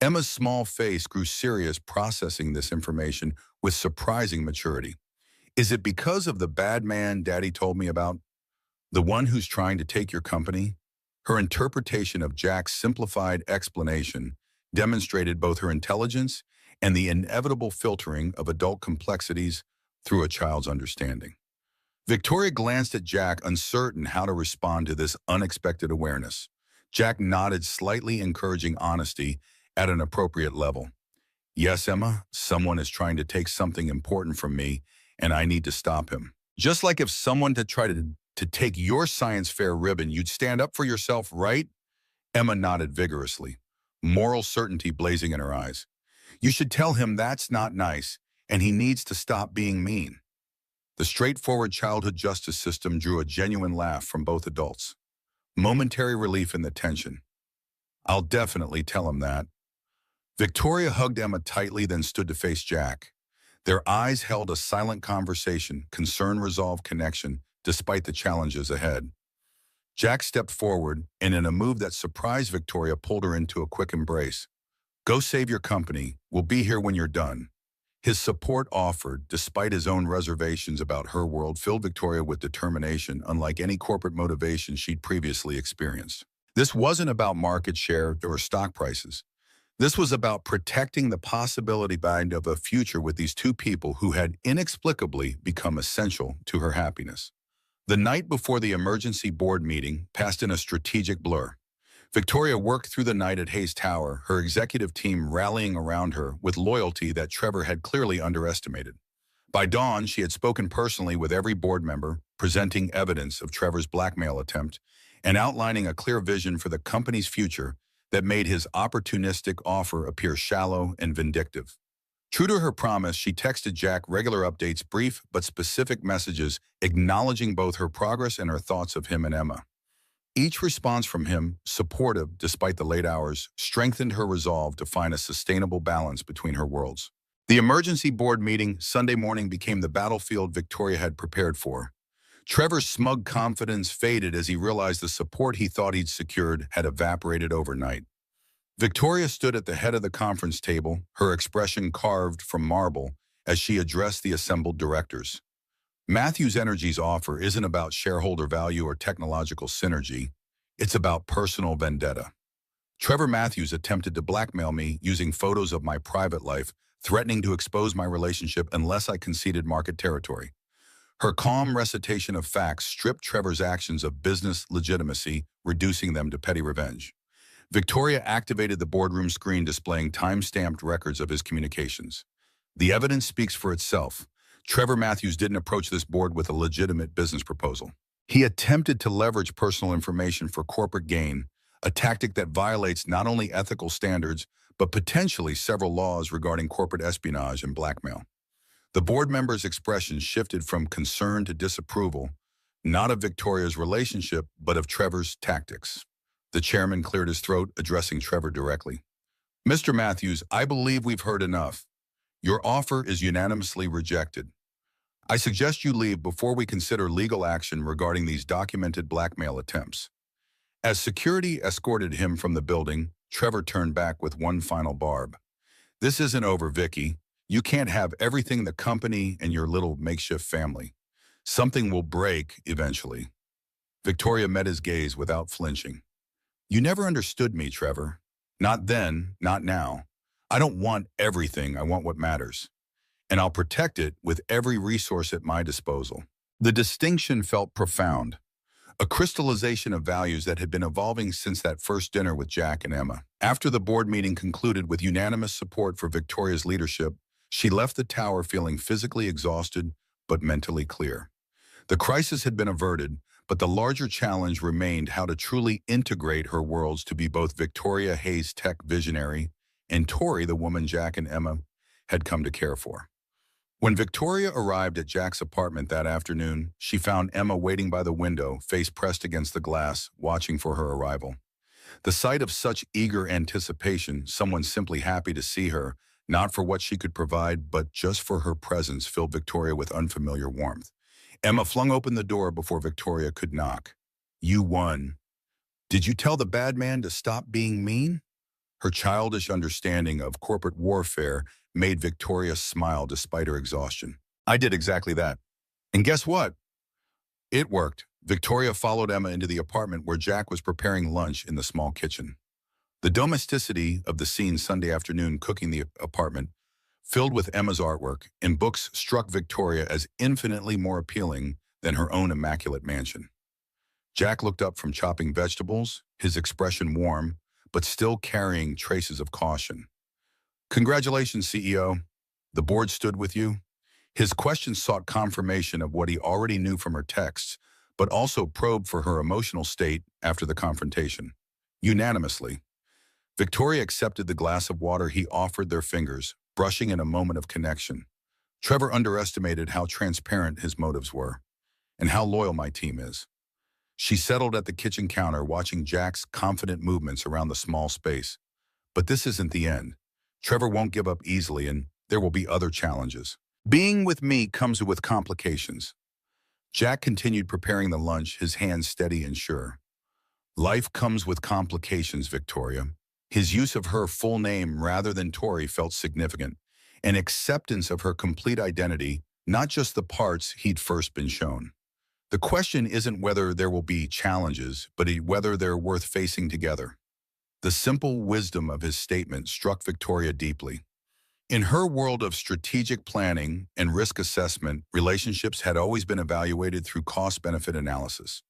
Emma's small face grew serious processing this information with surprising maturity. Is it because of the bad man Daddy told me about? The one who's trying to take your company? Her interpretation of Jack's simplified explanation demonstrated both her intelligence and the inevitable filtering of adult complexities through a child's understanding. Victoria glanced at Jack, uncertain how to respond to this unexpected awareness. Jack nodded, slightly encouraging honesty at an appropriate level. Yes, Emma, someone is trying to take something important from me, and I need to stop him. Just like if someone had tried to take your science fair ribbon, you'd stand up for yourself, right? Emma nodded vigorously, moral certainty blazing in her eyes. You should tell him that's not nice, and he needs to stop being mean. The straightforward childhood justice system drew a genuine laugh from both adults. Momentary relief in the tension. I'll definitely tell him that. Victoria hugged Emma tightly, then stood to face Jack. Their eyes held a silent conversation, concern, resolve, connection, despite the challenges ahead. Jack stepped forward, and in a move that surprised Victoria, pulled her into a quick embrace. Go save your company. We'll be here when you're done. His support offered, despite his own reservations about her world, filled Victoria with determination, unlike any corporate motivation she'd previously experienced. This wasn't about market share or stock prices. This was about protecting the possibility of a future with these two people who had inexplicably become essential to her happiness. The night before the emergency board meeting passed in a strategic blur. Victoria worked through the night at Hayes Tower, her executive team rallying around her with loyalty that Trevor had clearly underestimated. By dawn, she had spoken personally with every board member, presenting evidence of Trevor's blackmail attempt and outlining a clear vision for the company's future that made his opportunistic offer appear shallow and vindictive. True to her promise, she texted Jack regular updates, brief but specific messages acknowledging both her progress and her thoughts of him and Emma. Each response from him, supportive despite the late hours, strengthened her resolve to find a sustainable balance between her worlds. The emergency board meeting Sunday morning became the battlefield Victoria had prepared for. Trevor's smug confidence faded as he realized the support he thought he'd secured had evaporated overnight. Victoria stood at the head of the conference table, her expression carved from marble, as she addressed the assembled directors. Matthews Energy's offer isn't about shareholder value or technological synergy. It's about personal vendetta. Trevor Matthews attempted to blackmail me using photos of my private life, threatening to expose my relationship unless I conceded market territory. Her calm recitation of facts stripped Trevor's actions of business legitimacy, reducing them to petty revenge. Victoria activated the boardroom screen displaying time-stamped records of his communications. The evidence speaks for itself. Trevor Matthews didn't approach this board with a legitimate business proposal. He attempted to leverage personal information for corporate gain, a tactic that violates not only ethical standards, but potentially several laws regarding corporate espionage and blackmail. The board members' expressions shifted from concern to disapproval, not of Victoria's relationship, but of Trevor's tactics. The chairman cleared his throat, addressing Trevor directly. Mr. Matthews, I believe we've heard enough. Your offer is unanimously rejected. I suggest you leave before we consider legal action regarding these documented blackmail attempts. As security escorted him from the building, Trevor turned back with one final barb. This isn't over, Vicky. You can't have everything, the company and your little makeshift family. Something will break eventually. Victoria met his gaze without flinching. You never understood me, Trevor. Not then, not now. I don't want everything, I want what matters. and I'll protect it with every resource at my disposal. The distinction felt profound, a crystallization of values that had been evolving since that first dinner with Jack and Emma. After the board meeting concluded with unanimous support for Victoria's leadership, she left the tower feeling physically exhausted but mentally clear. The crisis had been averted, but the larger challenge remained how to truly integrate her worlds to be both Victoria Hayes' tech visionary and Tori, the woman Jack and Emma had come to care for. When Victoria arrived at Jack's apartment that afternoon, she found Emma waiting by the window, face pressed against the glass, watching for her arrival. The sight of such eager anticipation, someone simply happy to see her, not for what she could provide, but just for her presence, filled Victoria with unfamiliar warmth. Emma flung open the door before Victoria could knock. "You won. Did you tell the bad man to stop being mean?" Her childish understanding of corporate warfare made Victoria smile despite her exhaustion. "I did exactly that. And guess what? It worked." Victoria followed Emma into the apartment where Jack was preparing lunch in the small kitchen. The domesticity of the scene Sunday afternoon cooking the apartment, filled with Emma's artwork and books, struck Victoria as infinitely more appealing than her own immaculate mansion. Jack looked up from chopping vegetables, his expression warm, but still carrying traces of caution. "Congratulations, CEO. The board stood with you." His questions sought confirmation of what he already knew from her texts, but also probed for her emotional state after the confrontation. Unanimously, Victoria accepted the glass of water he offered their fingers, brushing in a moment of connection. Trevor underestimated how transparent his motives were, and how loyal my team is. She settled at the kitchen counter, watching Jack's confident movements around the small space. But this isn't the end. Trevor won't give up easily, and there will be other challenges. "Being with me comes with complications." Jack continued preparing the lunch, his hands steady and sure. "Life comes with complications, Victoria." His use of her full name rather than Tori felt significant, an acceptance of her complete identity, not just the parts he'd first been shown. The question isn't whether there will be challenges, but whether they're worth facing together. The simple wisdom of his statement struck Victoria deeply. In her world of strategic planning and risk assessment, relationships had always been evaluated through cost-benefit analysis.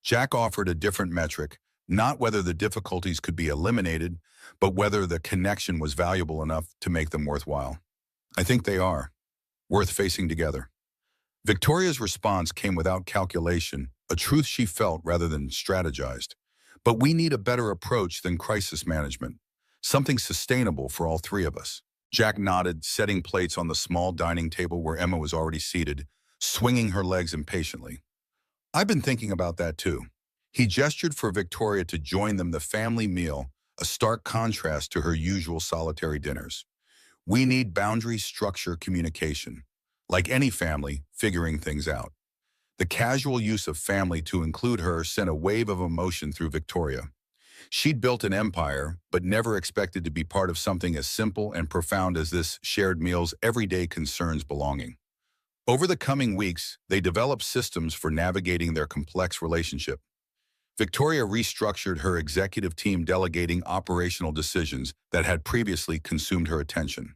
Jack offered a different metric, not whether the difficulties could be eliminated, but whether the connection was valuable enough to make them worthwhile. "I think they are. Worth facing together." Victoria's response came without calculation, a truth she felt rather than strategized. "But we need a better approach than crisis management, something sustainable for all three of us." Jack nodded, setting plates on the small dining table where Emma was already seated, swinging her legs impatiently. "I've been thinking about that too." He gestured for Victoria to join them the family meal, a stark contrast to her usual solitary dinners. "We need boundary, structure, communication. Like any family, figuring things out." The casual use of family to include her sent a wave of emotion through Victoria. She'd built an empire, but never expected to be part of something as simple and profound as this: shared meals, everyday concerns, belonging. Over the coming weeks, they developed systems for navigating their complex relationship. Victoria restructured her executive team, delegating operational decisions that had previously consumed her attention.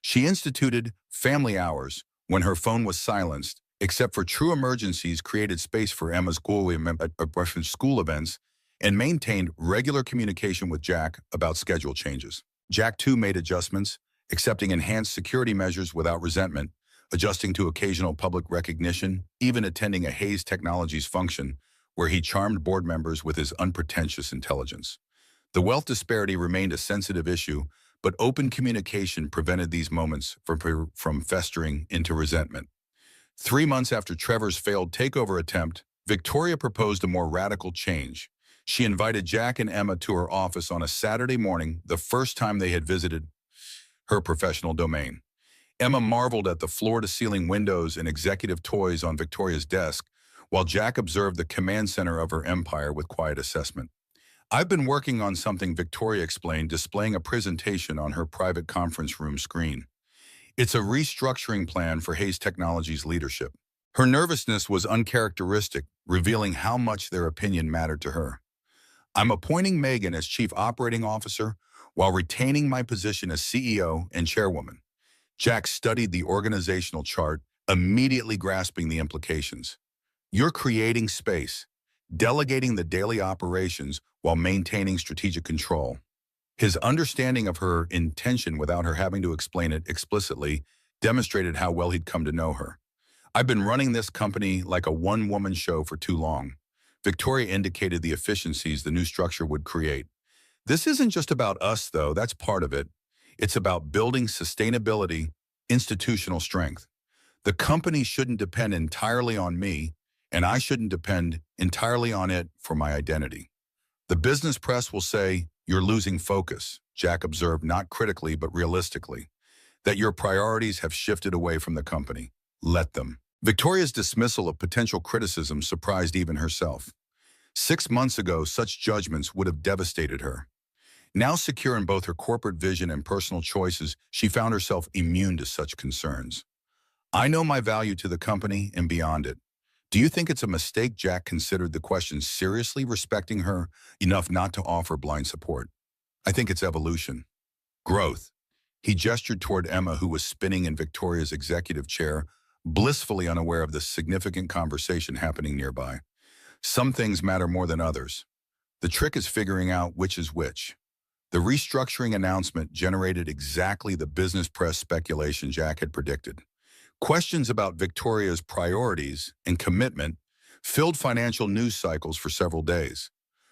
She instituted family hours when her phone was silenced, except for true emergencies, created space for Emma's school events, and maintained regular communication with Jack about schedule changes. Jack, too, made adjustments, accepting enhanced security measures without resentment, adjusting to occasional public recognition, even attending a Hayes Technologies function where he charmed board members with his unpretentious intelligence. The wealth disparity remained a sensitive issue, but open communication prevented these moments from festering into resentment. 3 months after Trevor's failed takeover attempt, Victoria proposed a more radical change. She invited Jack and Emma to her office on a Saturday morning, the first time they had visited her professional domain. Emma marveled at the floor-to-ceiling windows and executive toys on Victoria's desk, while Jack observed the command center of her empire with quiet assessment. "I've been working on something," Victoria explained, displaying a presentation on her private conference room screen. "It's a restructuring plan for Hayes Technologies leadership." Her nervousness was uncharacteristic, revealing how much their opinion mattered to her. "I'm appointing Megan as Chief Operating Officer while retaining my position as CEO and Chairwoman." Jack studied the organizational chart, immediately grasping the implications. You're creating space, delegating the daily operations while maintaining strategic control. His understanding of her intention without her having to explain it explicitly demonstrated how well he'd come to know her. I've been running this company like a one-woman show for too long. Victoria indicated the efficiencies the new structure would create. This isn't just about us, though. That's part of it. It's about building sustainability, institutional strength. The company shouldn't depend entirely on me, and I shouldn't depend entirely on it for my identity. The business press will say, "You're losing focus," Jack observed, not critically but realistically, that your priorities have shifted away from the company. Let them. Victoria's dismissal of potential criticism surprised even herself. 6 months ago, such judgments would have devastated her. Now secure in both her corporate vision and personal choices, she found herself immune to such concerns. I know my value to the company and beyond it. Do you think it's a mistake Jack considered the question seriously, respecting her enough not to offer blind support? I think it's evolution. Growth. He gestured toward Emma, who was spinning in Victoria's executive chair, blissfully unaware of the significant conversation happening nearby. Some things matter more than others. The trick is figuring out which is which. The restructuring announcement generated exactly the business press speculation Jack had predicted. Questions about Victoria's priorities and commitment filled financial news cycles for several days.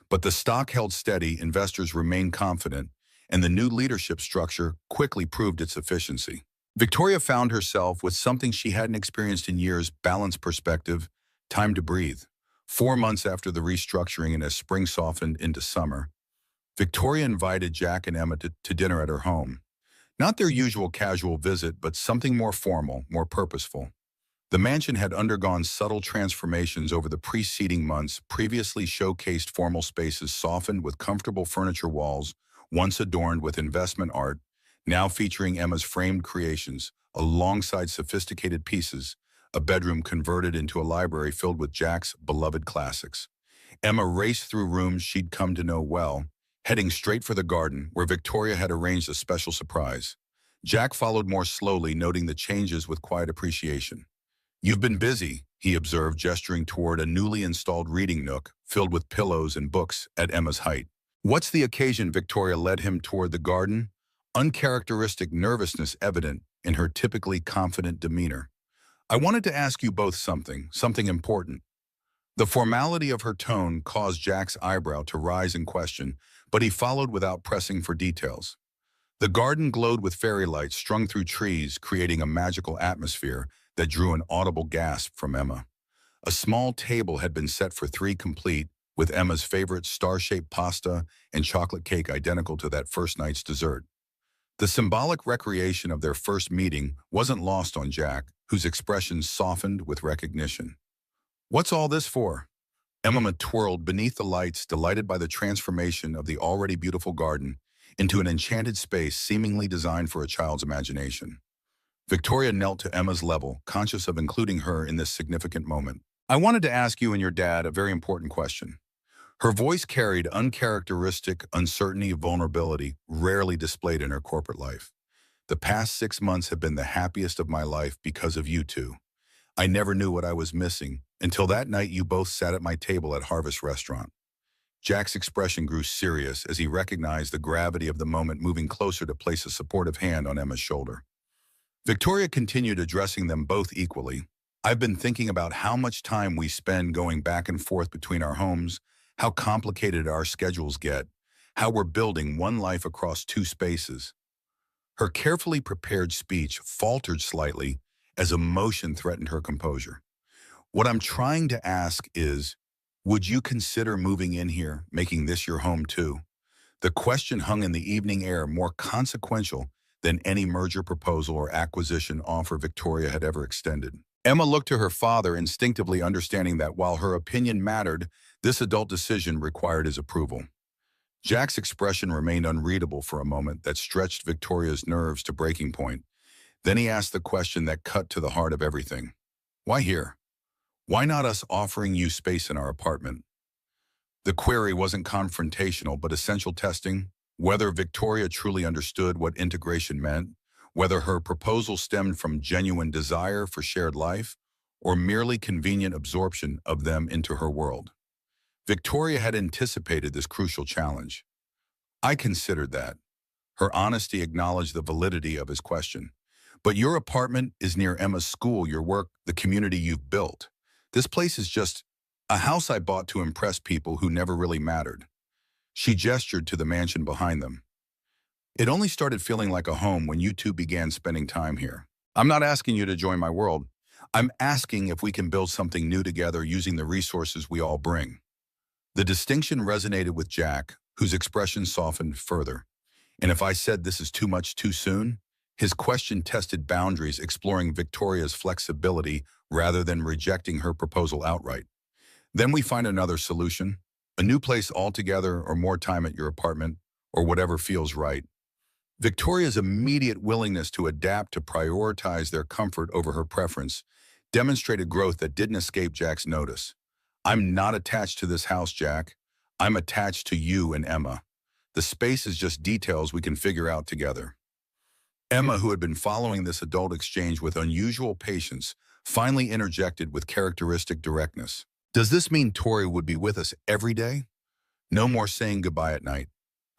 But the stock held steady, investors remained confident, and the new leadership structure quickly proved its efficiency. Victoria found herself with something she hadn't experienced in years: balanced perspective, time to breathe. 4 months after the restructuring and as spring softened into summer, Victoria invited Jack and Emma to dinner at her home. Not their usual casual visit, but something more formal, more purposeful. The mansion had undergone subtle transformations over the preceding months. Previously showcased formal spaces softened with comfortable furniture walls, once adorned with investment art, now featuring Emma's framed creations, alongside sophisticated pieces, a bedroom converted into a library filled with Jack's beloved classics. Emma raced through rooms she'd come to know well, heading straight for the garden, where Victoria had arranged a special surprise. Jack followed more slowly, noting the changes with quiet appreciation. "You've been busy," he observed, gesturing toward a newly installed reading nook filled with pillows and books at Emma's height. "What's the occasion?" Victoria led him toward the garden, uncharacteristic nervousness evident in her typically confident demeanor. "I wanted to ask you both something important." The formality of her tone caused Jack's eyebrow to rise in question, but he followed without pressing for details. The garden glowed with fairy lights strung through trees, creating a magical atmosphere that drew an audible gasp from Emma. A small table had been set for three, complete with Emma's favorite star-shaped pasta and chocolate cake identical to that first night's dessert. The symbolic recreation of their first meeting wasn't lost on Jack, whose expression softened with recognition. "What's all this for?" Emma twirled beneath the lights, delighted by the transformation of the already beautiful garden into an enchanted space seemingly designed for a child's imagination. Victoria knelt to Emma's level, conscious of including her in this significant moment. "I wanted to ask you and your dad a very important question." Her voice carried uncharacteristic uncertainty, vulnerability, rarely displayed in her corporate life. "The past 6 months have been the happiest of my life because of you two. I never knew what I was missing until that night you both sat at my table at Harvest Restaurant." Jack's expression grew serious as he recognized the gravity of the moment, moving closer to place a supportive hand on Emma's shoulder. Victoria continued, addressing them both equally. "I've been thinking about how much time we spend going back and forth between our homes, how complicated our schedules get, how we're building one life across two spaces." Her carefully prepared speech faltered slightly as emotion threatened her composure. "What I'm trying to ask is, would you consider moving in here, making this your home too?" The question hung in the evening air, more consequential than any merger proposal or acquisition offer Victoria had ever extended. Emma looked to her father, instinctively understanding that while her opinion mattered, this adult decision required his approval. Jack's expression remained unreadable for a moment that stretched Victoria's nerves to breaking point. Then he asked the question that cut to the heart of everything. "Why here? Why not us offering you space in our apartment?" The query wasn't confrontational, but essential, testing whether Victoria truly understood what integration meant, whether her proposal stemmed from genuine desire for shared life or merely convenient absorption of them into her world. Victoria had anticipated this crucial challenge. I considered that. Her honesty acknowledged the validity of his question. But your apartment is near Emma's school, your work, the community you've built. This place is just a house I bought to impress people who never really mattered. She gestured to the mansion behind them. It only started feeling like a home when you two began spending time here. I'm not asking you to join my world. I'm asking if we can build something new together using the resources we all bring. The distinction resonated with Jack, whose expression softened further. And if I said this is too much too soon? His question tested boundaries, exploring Victoria's flexibility rather than rejecting her proposal outright. Then we find another solution, a new place altogether or more time at your apartment, or whatever feels right. Victoria's immediate willingness to adapt to prioritize their comfort over her preference demonstrated growth that didn't escape Jack's notice. I'm not attached to this house, Jack. I'm attached to you and Emma. The space is just details we can figure out together. Emma, who had been following this adult exchange with unusual patience, finally interjected with characteristic directness. Does this mean Tori would be with us every day? No more saying goodbye at night.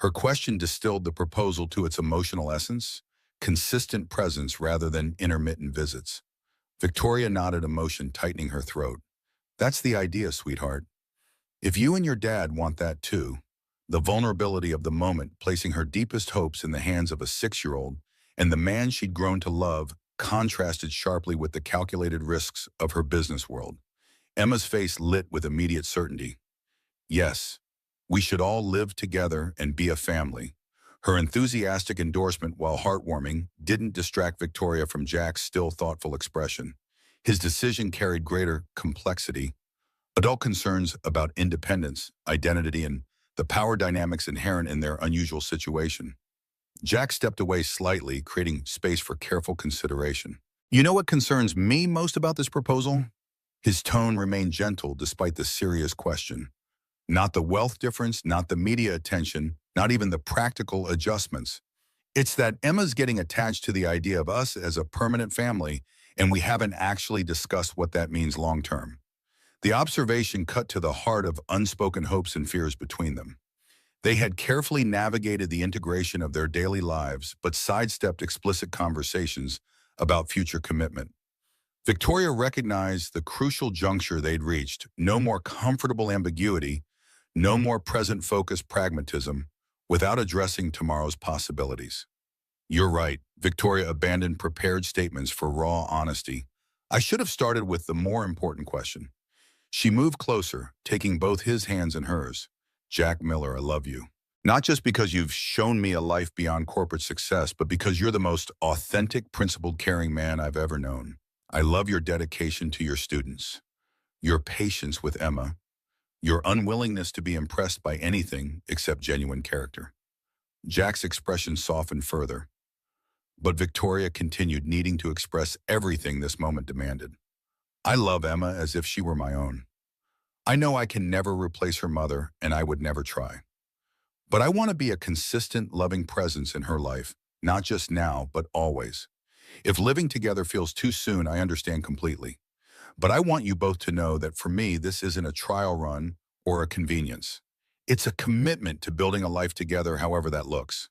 Her question distilled the proposal to its emotional essence, consistent presence rather than intermittent visits. Victoria nodded, emotion tightening her throat. That's the idea, sweetheart. If you and your dad want that too, the vulnerability of the moment, placing her deepest hopes in the hands of a 6-year-old and the man she'd grown to love, contrasted sharply with the calculated risks of her business world. Emma's face lit with immediate certainty. Yes, we should all live together and be a family. Her enthusiastic endorsement, while heartwarming, didn't distract Victoria from Jack's still thoughtful expression. His decision carried greater complexity, adult concerns about independence, identity, and the power dynamics inherent in their unusual situation. Jack stepped away slightly, creating space for careful consideration. You know what concerns me most about this proposal? His tone remained gentle despite the serious question. Not the wealth difference, not the media attention, not even the practical adjustments. It's that Emma's getting attached to the idea of us as a permanent family, and we haven't actually discussed what that means long term. The observation cut to the heart of unspoken hopes and fears between them. They had carefully navigated the integration of their daily lives, but sidestepped explicit conversations about future commitment. Victoria recognized the crucial juncture they'd reached. No more comfortable ambiguity, no more present-focused pragmatism, without addressing tomorrow's possibilities. You're right, Victoria abandoned prepared statements for raw honesty. I should have started with the more important question. She moved closer, taking both his hands in hers. Jack Miller, I love you. Not just because you've shown me a life beyond corporate success, but because you're the most authentic, principled, caring man I've ever known. I love your dedication to your students, your patience with Emma, your unwillingness to be impressed by anything except genuine character. Jack's expression softened further, but Victoria continued, needing to express everything this moment demanded. I love Emma as if she were my own. I know I can never replace her mother, and I would never try. But I want to be a consistent, loving presence in her life, not just now, but always. If living together feels too soon, I understand completely. But I want you both to know that for me, this isn't a trial run or a convenience. It's a commitment to building a life together, however that looks.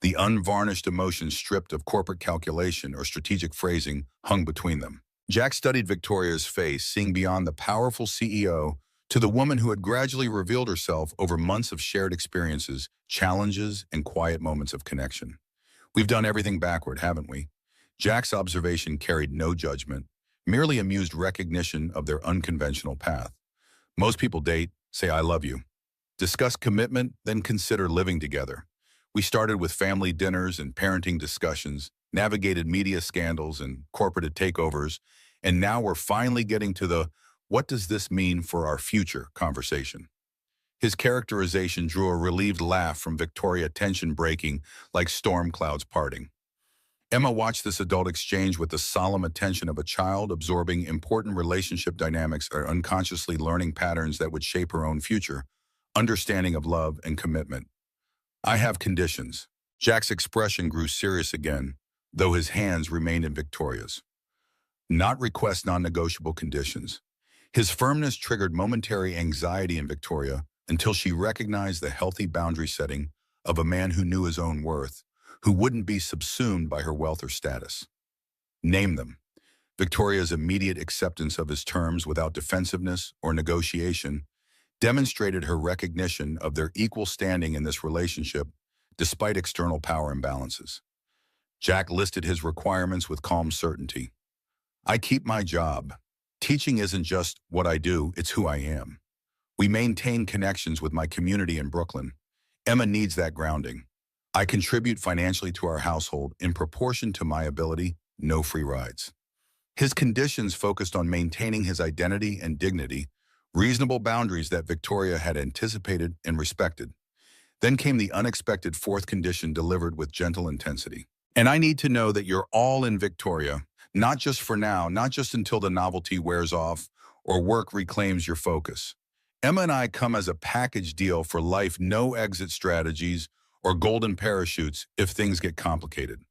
The unvarnished emotions stripped of corporate calculation or strategic phrasing hung between them. Jack studied Victoria's face, seeing beyond the powerful CEO to the woman who had gradually revealed herself over months of shared experiences, challenges, and quiet moments of connection. We've done everything backward, haven't we? Jack's observation carried no judgment, merely amused recognition of their unconventional path. Most people date, say I love you, discuss commitment, then consider living together. We started with family dinners and parenting discussions, navigated media scandals and corporate takeovers, and now we're finally getting to the "what does this mean for our future" conversation. His characterization drew a relieved laugh from Victoria, tension breaking like storm clouds parting. Emma watched this adult exchange with the solemn attention of a child, absorbing important relationship dynamics or unconsciously learning patterns that would shape her own future, understanding of love and commitment. I have conditions. Jack's expression grew serious again, though his hands remained in Victoria's. Not request non-negotiable conditions. His firmness triggered momentary anxiety in Victoria until she recognized the healthy boundary setting of a man who knew his own worth, who wouldn't be subsumed by her wealth or status. Name them. Victoria's immediate acceptance of his terms without defensiveness or negotiation demonstrated her recognition of their equal standing in this relationship despite external power imbalances. Jack listed his requirements with calm certainty. I keep my job. Teaching isn't just what I do, it's who I am. We maintain connections with my community in Brooklyn. Emma needs that grounding. I contribute financially to our household in proportion to my ability, no free rides. His conditions focused on maintaining his identity and dignity, reasonable boundaries that Victoria had anticipated and respected. Then came the unexpected fourth condition delivered with gentle intensity. And I need to know that you're all in, Victoria, not just for now, not just until the novelty wears off or work reclaims your focus. Emma and I come as a package deal for life, no exit strategies or golden parachutes if things get complicated.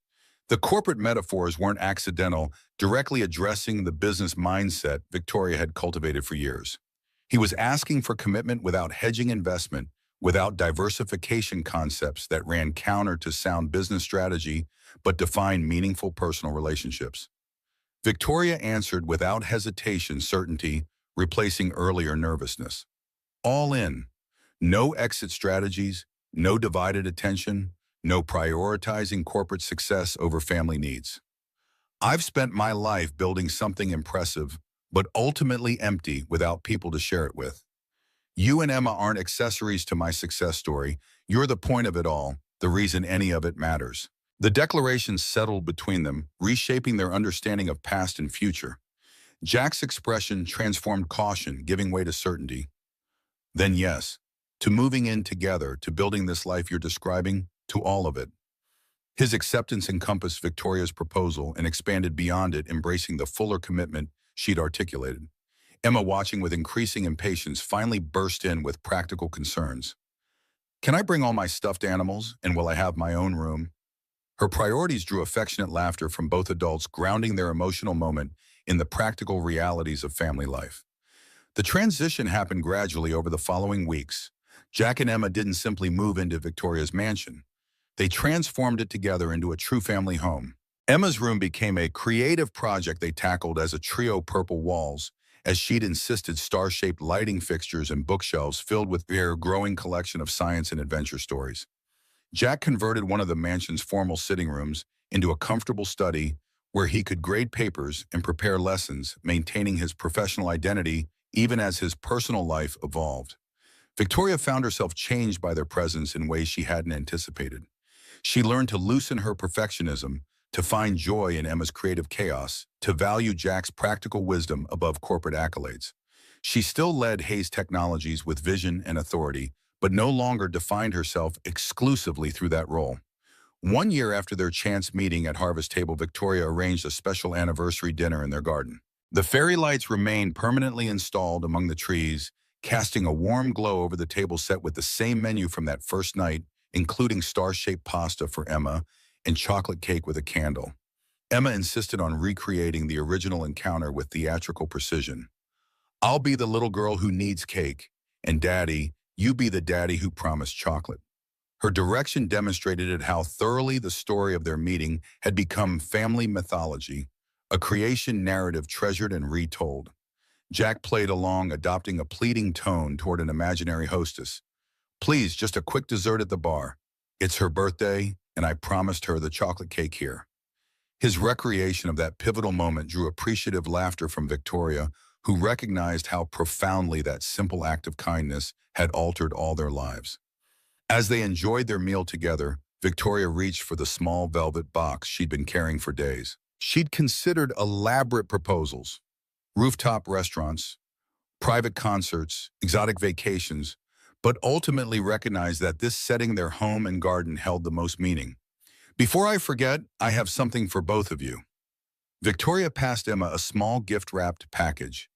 The corporate metaphors weren't accidental, directly addressing the business mindset Victoria had cultivated for years. He was asking for commitment without hedging investment, without diversification concepts that ran counter to sound business strategy but defined meaningful personal relationships. Victoria answered without hesitation, certainty, replacing earlier nervousness. All in. No exit strategies, no divided attention, no prioritizing corporate success over family needs. I've spent my life building something impressive, but ultimately empty without people to share it with. You and Emma aren't accessories to my success story. You're the point of it all, the reason any of it matters. The declaration settled between them, reshaping their understanding of past and future. Jack's expression transformed caution, giving way to certainty. Then yes, to moving in together, to building this life you're describing, to all of it. His acceptance encompassed Victoria's proposal and expanded beyond it, embracing the fuller commitment she'd articulated. Emma, watching with increasing impatience, finally burst in with practical concerns. Can I bring all my stuffed animals, and will I have my own room? Her priorities drew affectionate laughter from both adults, grounding their emotional moment in the practical realities of family life. The transition happened gradually over the following weeks. Jack and Emma didn't simply move into Victoria's mansion. They transformed it together into a true family home. Emma's room became a creative project they tackled as a trio: purple walls, as she'd insisted, star-shaped lighting fixtures and bookshelves filled with their growing collection of science and adventure stories. Jack converted one of the mansion's formal sitting rooms into a comfortable study where he could grade papers and prepare lessons, maintaining his professional identity even as his personal life evolved. Victoria found herself changed by their presence in ways she hadn't anticipated. She learned to loosen her perfectionism, to find joy in Emma's creative chaos, to value Jack's practical wisdom above corporate accolades. She still led Hayes Technologies with vision and authority, but no longer defined herself exclusively through that role. 1 year after their chance meeting at Harvest Table, Victoria arranged a special anniversary dinner in their garden. The fairy lights remained permanently installed among the trees, casting a warm glow over the table set with the same menu from that first night, including star-shaped pasta for Emma and chocolate cake with a candle. Emma insisted on recreating the original encounter with theatrical precision. I'll be the little girl who needs cake, and Daddy, you be the daddy who promised chocolate. Her direction demonstrated how thoroughly the story of their meeting had become family mythology, a creation narrative treasured and retold. Jack played along, adopting a pleading tone toward an imaginary hostess. Please, just a quick dessert at the bar. It's her birthday, and I promised her the chocolate cake here. His recreation of that pivotal moment drew appreciative laughter from Victoria, who recognized how profoundly that simple act of kindness had altered all their lives. As they enjoyed their meal together, Victoria reached for the small velvet box she'd been carrying for days. She'd considered elaborate proposals, rooftop restaurants, private concerts, exotic vacations, but ultimately recognized that this setting, their home and garden, held the most meaning. Before I forget, I have something for both of you. Victoria passed Emma a small gift-wrapped package.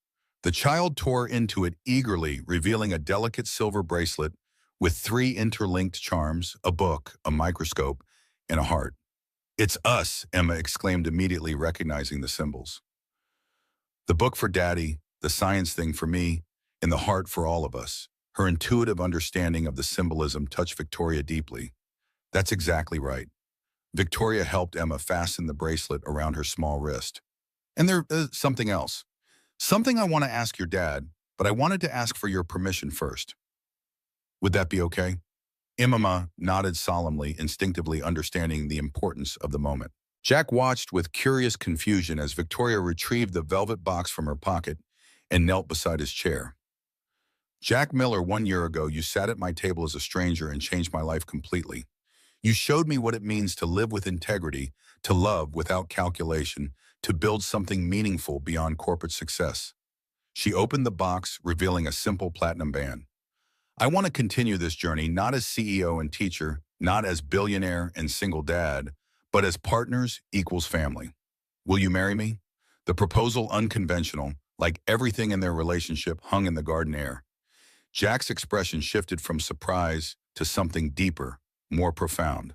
The child tore into it eagerly, revealing a delicate silver bracelet with 3 interlinked charms, a book, a microscope, and a heart. It's us, Emma exclaimed, immediately recognizing the symbols. The book for Daddy, the science thing for me, and the heart for all of us. Her intuitive understanding of the symbolism touched Victoria deeply. That's exactly right. Victoria helped Emma fasten the bracelet around her small wrist. And there's something else. Something I want to ask your dad, but I wanted to ask for your permission first. Would that be okay? Emma nodded solemnly, instinctively understanding the importance of the moment. Jack watched with curious confusion as Victoria retrieved the velvet box from her pocket and knelt beside his chair. Jack Miller, 1 year ago, you sat at my table as a stranger and changed my life completely. You showed me what it means to live with integrity, to love without calculation, to build something meaningful beyond corporate success. She opened the box, revealing a simple platinum band. I want to continue this journey not as CEO and teacher, not as billionaire and single dad, but as partners equals family. Will you marry me? The proposal, unconventional, like everything in their relationship, hung in the garden air. Jack's expression shifted from surprise to something deeper, more profound.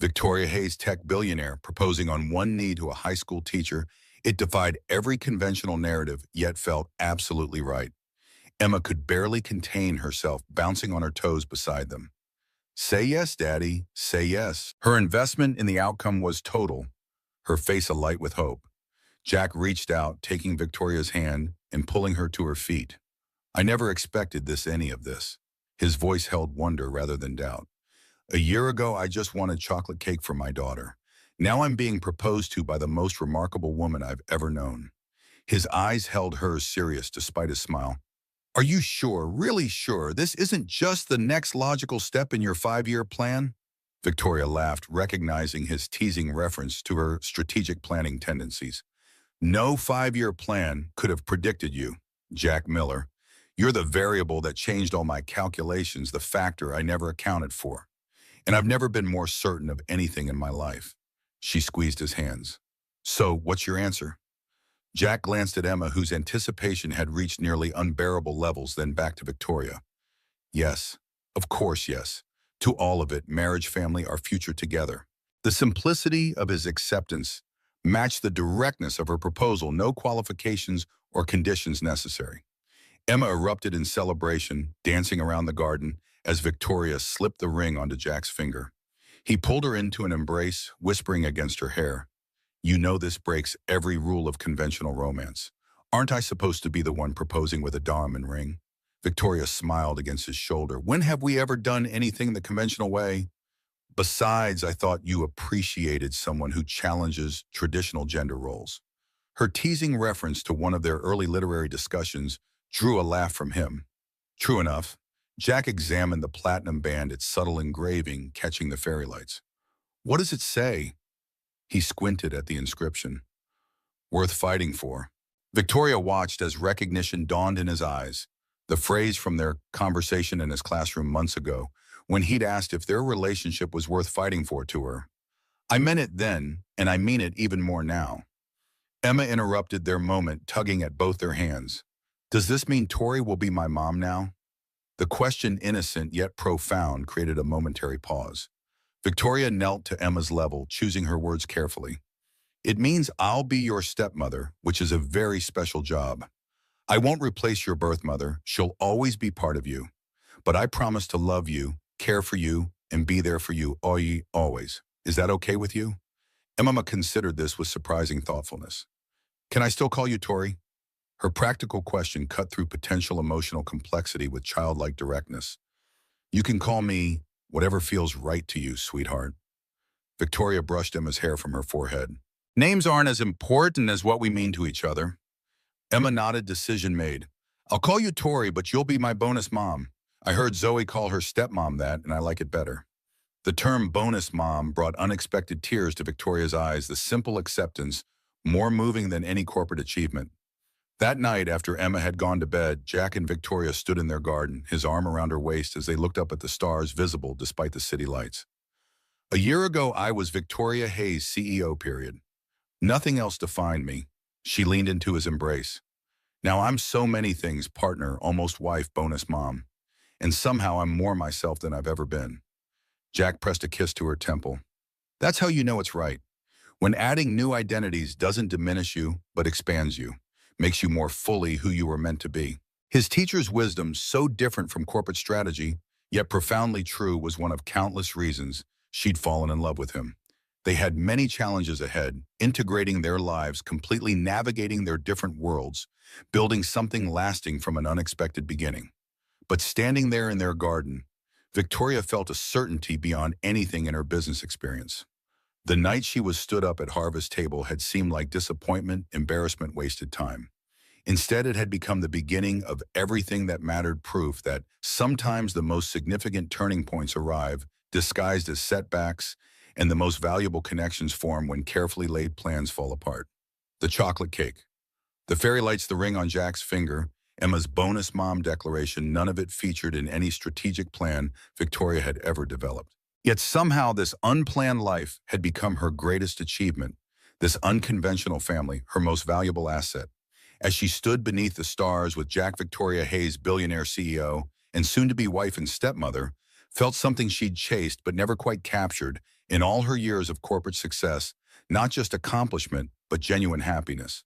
Victoria Hayes, tech billionaire, proposing on one knee to a high school teacher, it defied every conventional narrative, yet felt absolutely right. Emma could barely contain herself, bouncing on her toes beside them. Say yes, Daddy, say yes. Her investment in the outcome was total, her face alight with hope. Jack reached out, taking Victoria's hand and pulling her to her feet. I never expected any of this. His voice held wonder rather than doubt. A year ago, I just wanted chocolate cake for my daughter. Now I'm being proposed to by the most remarkable woman I've ever known. His eyes held hers, serious despite his smile. Are you sure, really sure, this isn't just the next logical step in your 5-year plan? Victoria laughed, recognizing his teasing reference to her strategic planning tendencies. No 5-year plan could have predicted you, Jack Miller. You're the variable that changed all my calculations, the factor I never accounted for. And I've never been more certain of anything in my life. She squeezed his hands. So, what's your answer? Jack glanced at Emma, whose anticipation had reached nearly unbearable levels, then back to Victoria. Yes, of course yes. To all of it, marriage, family, our future together. The simplicity of his acceptance matched the directness of her proposal, no qualifications or conditions necessary. Emma erupted in celebration, dancing around the garden as Victoria slipped the ring onto Jack's finger. He pulled her into an embrace, whispering against her hair, "You know this breaks every rule of conventional romance. Aren't I supposed to be the one proposing with a diamond ring?" Victoria smiled against his shoulder. "When have we ever done anything the conventional way? Besides, I thought you appreciated someone who challenges traditional gender roles." Her teasing reference to one of their early literary discussions drew a laugh from him. True enough, Jack examined the platinum band, its subtle engraving catching the fairy lights. "What does it say?" He squinted at the inscription. "Worth fighting for." Victoria watched as recognition dawned in his eyes, the phrase from their conversation in his classroom months ago, when he'd asked if their relationship was worth fighting for to her. "I meant it then, and I mean it even more now." Emma interrupted their moment, tugging at both their hands. "Does this mean Tori will be my mom now?" The question, innocent yet profound, created a momentary pause. Victoria knelt to Emma's level, choosing her words carefully. "It means I'll be your stepmother, which is a very special job. I won't replace your birth mother. She'll always be part of you. But I promise to love you, care for you, and be there for you always. Is that okay with you?" Emma considered this with surprising thoughtfulness. "Can I still call you Tori?" Her practical question cut through potential emotional complexity with childlike directness. "You can call me whatever feels right to you, sweetheart." Victoria brushed Emma's hair from her forehead. "Names aren't as important as what we mean to each other." Emma nodded, decision made. "I'll call you Tori, but you'll be my bonus mom. I heard Zoe call her stepmom that, and I like it better." The term bonus mom brought unexpected tears to Victoria's eyes, the simple acceptance more moving than any corporate achievement. That night, after Emma had gone to bed, Jack and Victoria stood in their garden, his arm around her waist as they looked up at the stars visible despite the city lights. "A year ago, I was Victoria Hayes, CEO, period. Nothing else defined me." She leaned into his embrace. "Now I'm so many things, partner, almost wife, bonus mom. And somehow I'm more myself than I've ever been." Jack pressed a kiss to her temple. That's how you know it's right. When adding new identities doesn't diminish you, but expands you, makes you more fully who you were meant to be. His teacher's wisdom, so different from corporate strategy, yet profoundly true, was one of countless reasons she'd fallen in love with him. They had many challenges ahead, integrating their lives, completely navigating their different worlds, building something lasting from an unexpected beginning. But standing there in their garden, Victoria felt a certainty beyond anything in her business experience. The night she was stood up at Harvest Table had seemed like disappointment, embarrassment, wasted time. Instead, it had become the beginning of everything that mattered, proof that sometimes the most significant turning points arrive, disguised as setbacks, and the most valuable connections form when carefully laid plans fall apart. The chocolate cake. The fairy lights, the ring on Jack's finger, Emma's bonus mom declaration, none of it featured in any strategic plan Victoria had ever developed. Yet somehow this unplanned life had become her greatest achievement, this unconventional family, her most valuable asset. As she stood beneath the stars with Jack Victoria Hayes, billionaire CEO, and soon-to-be wife and stepmother, felt something she'd chased but never quite captured in all her years of corporate success, not just accomplishment, but genuine happiness.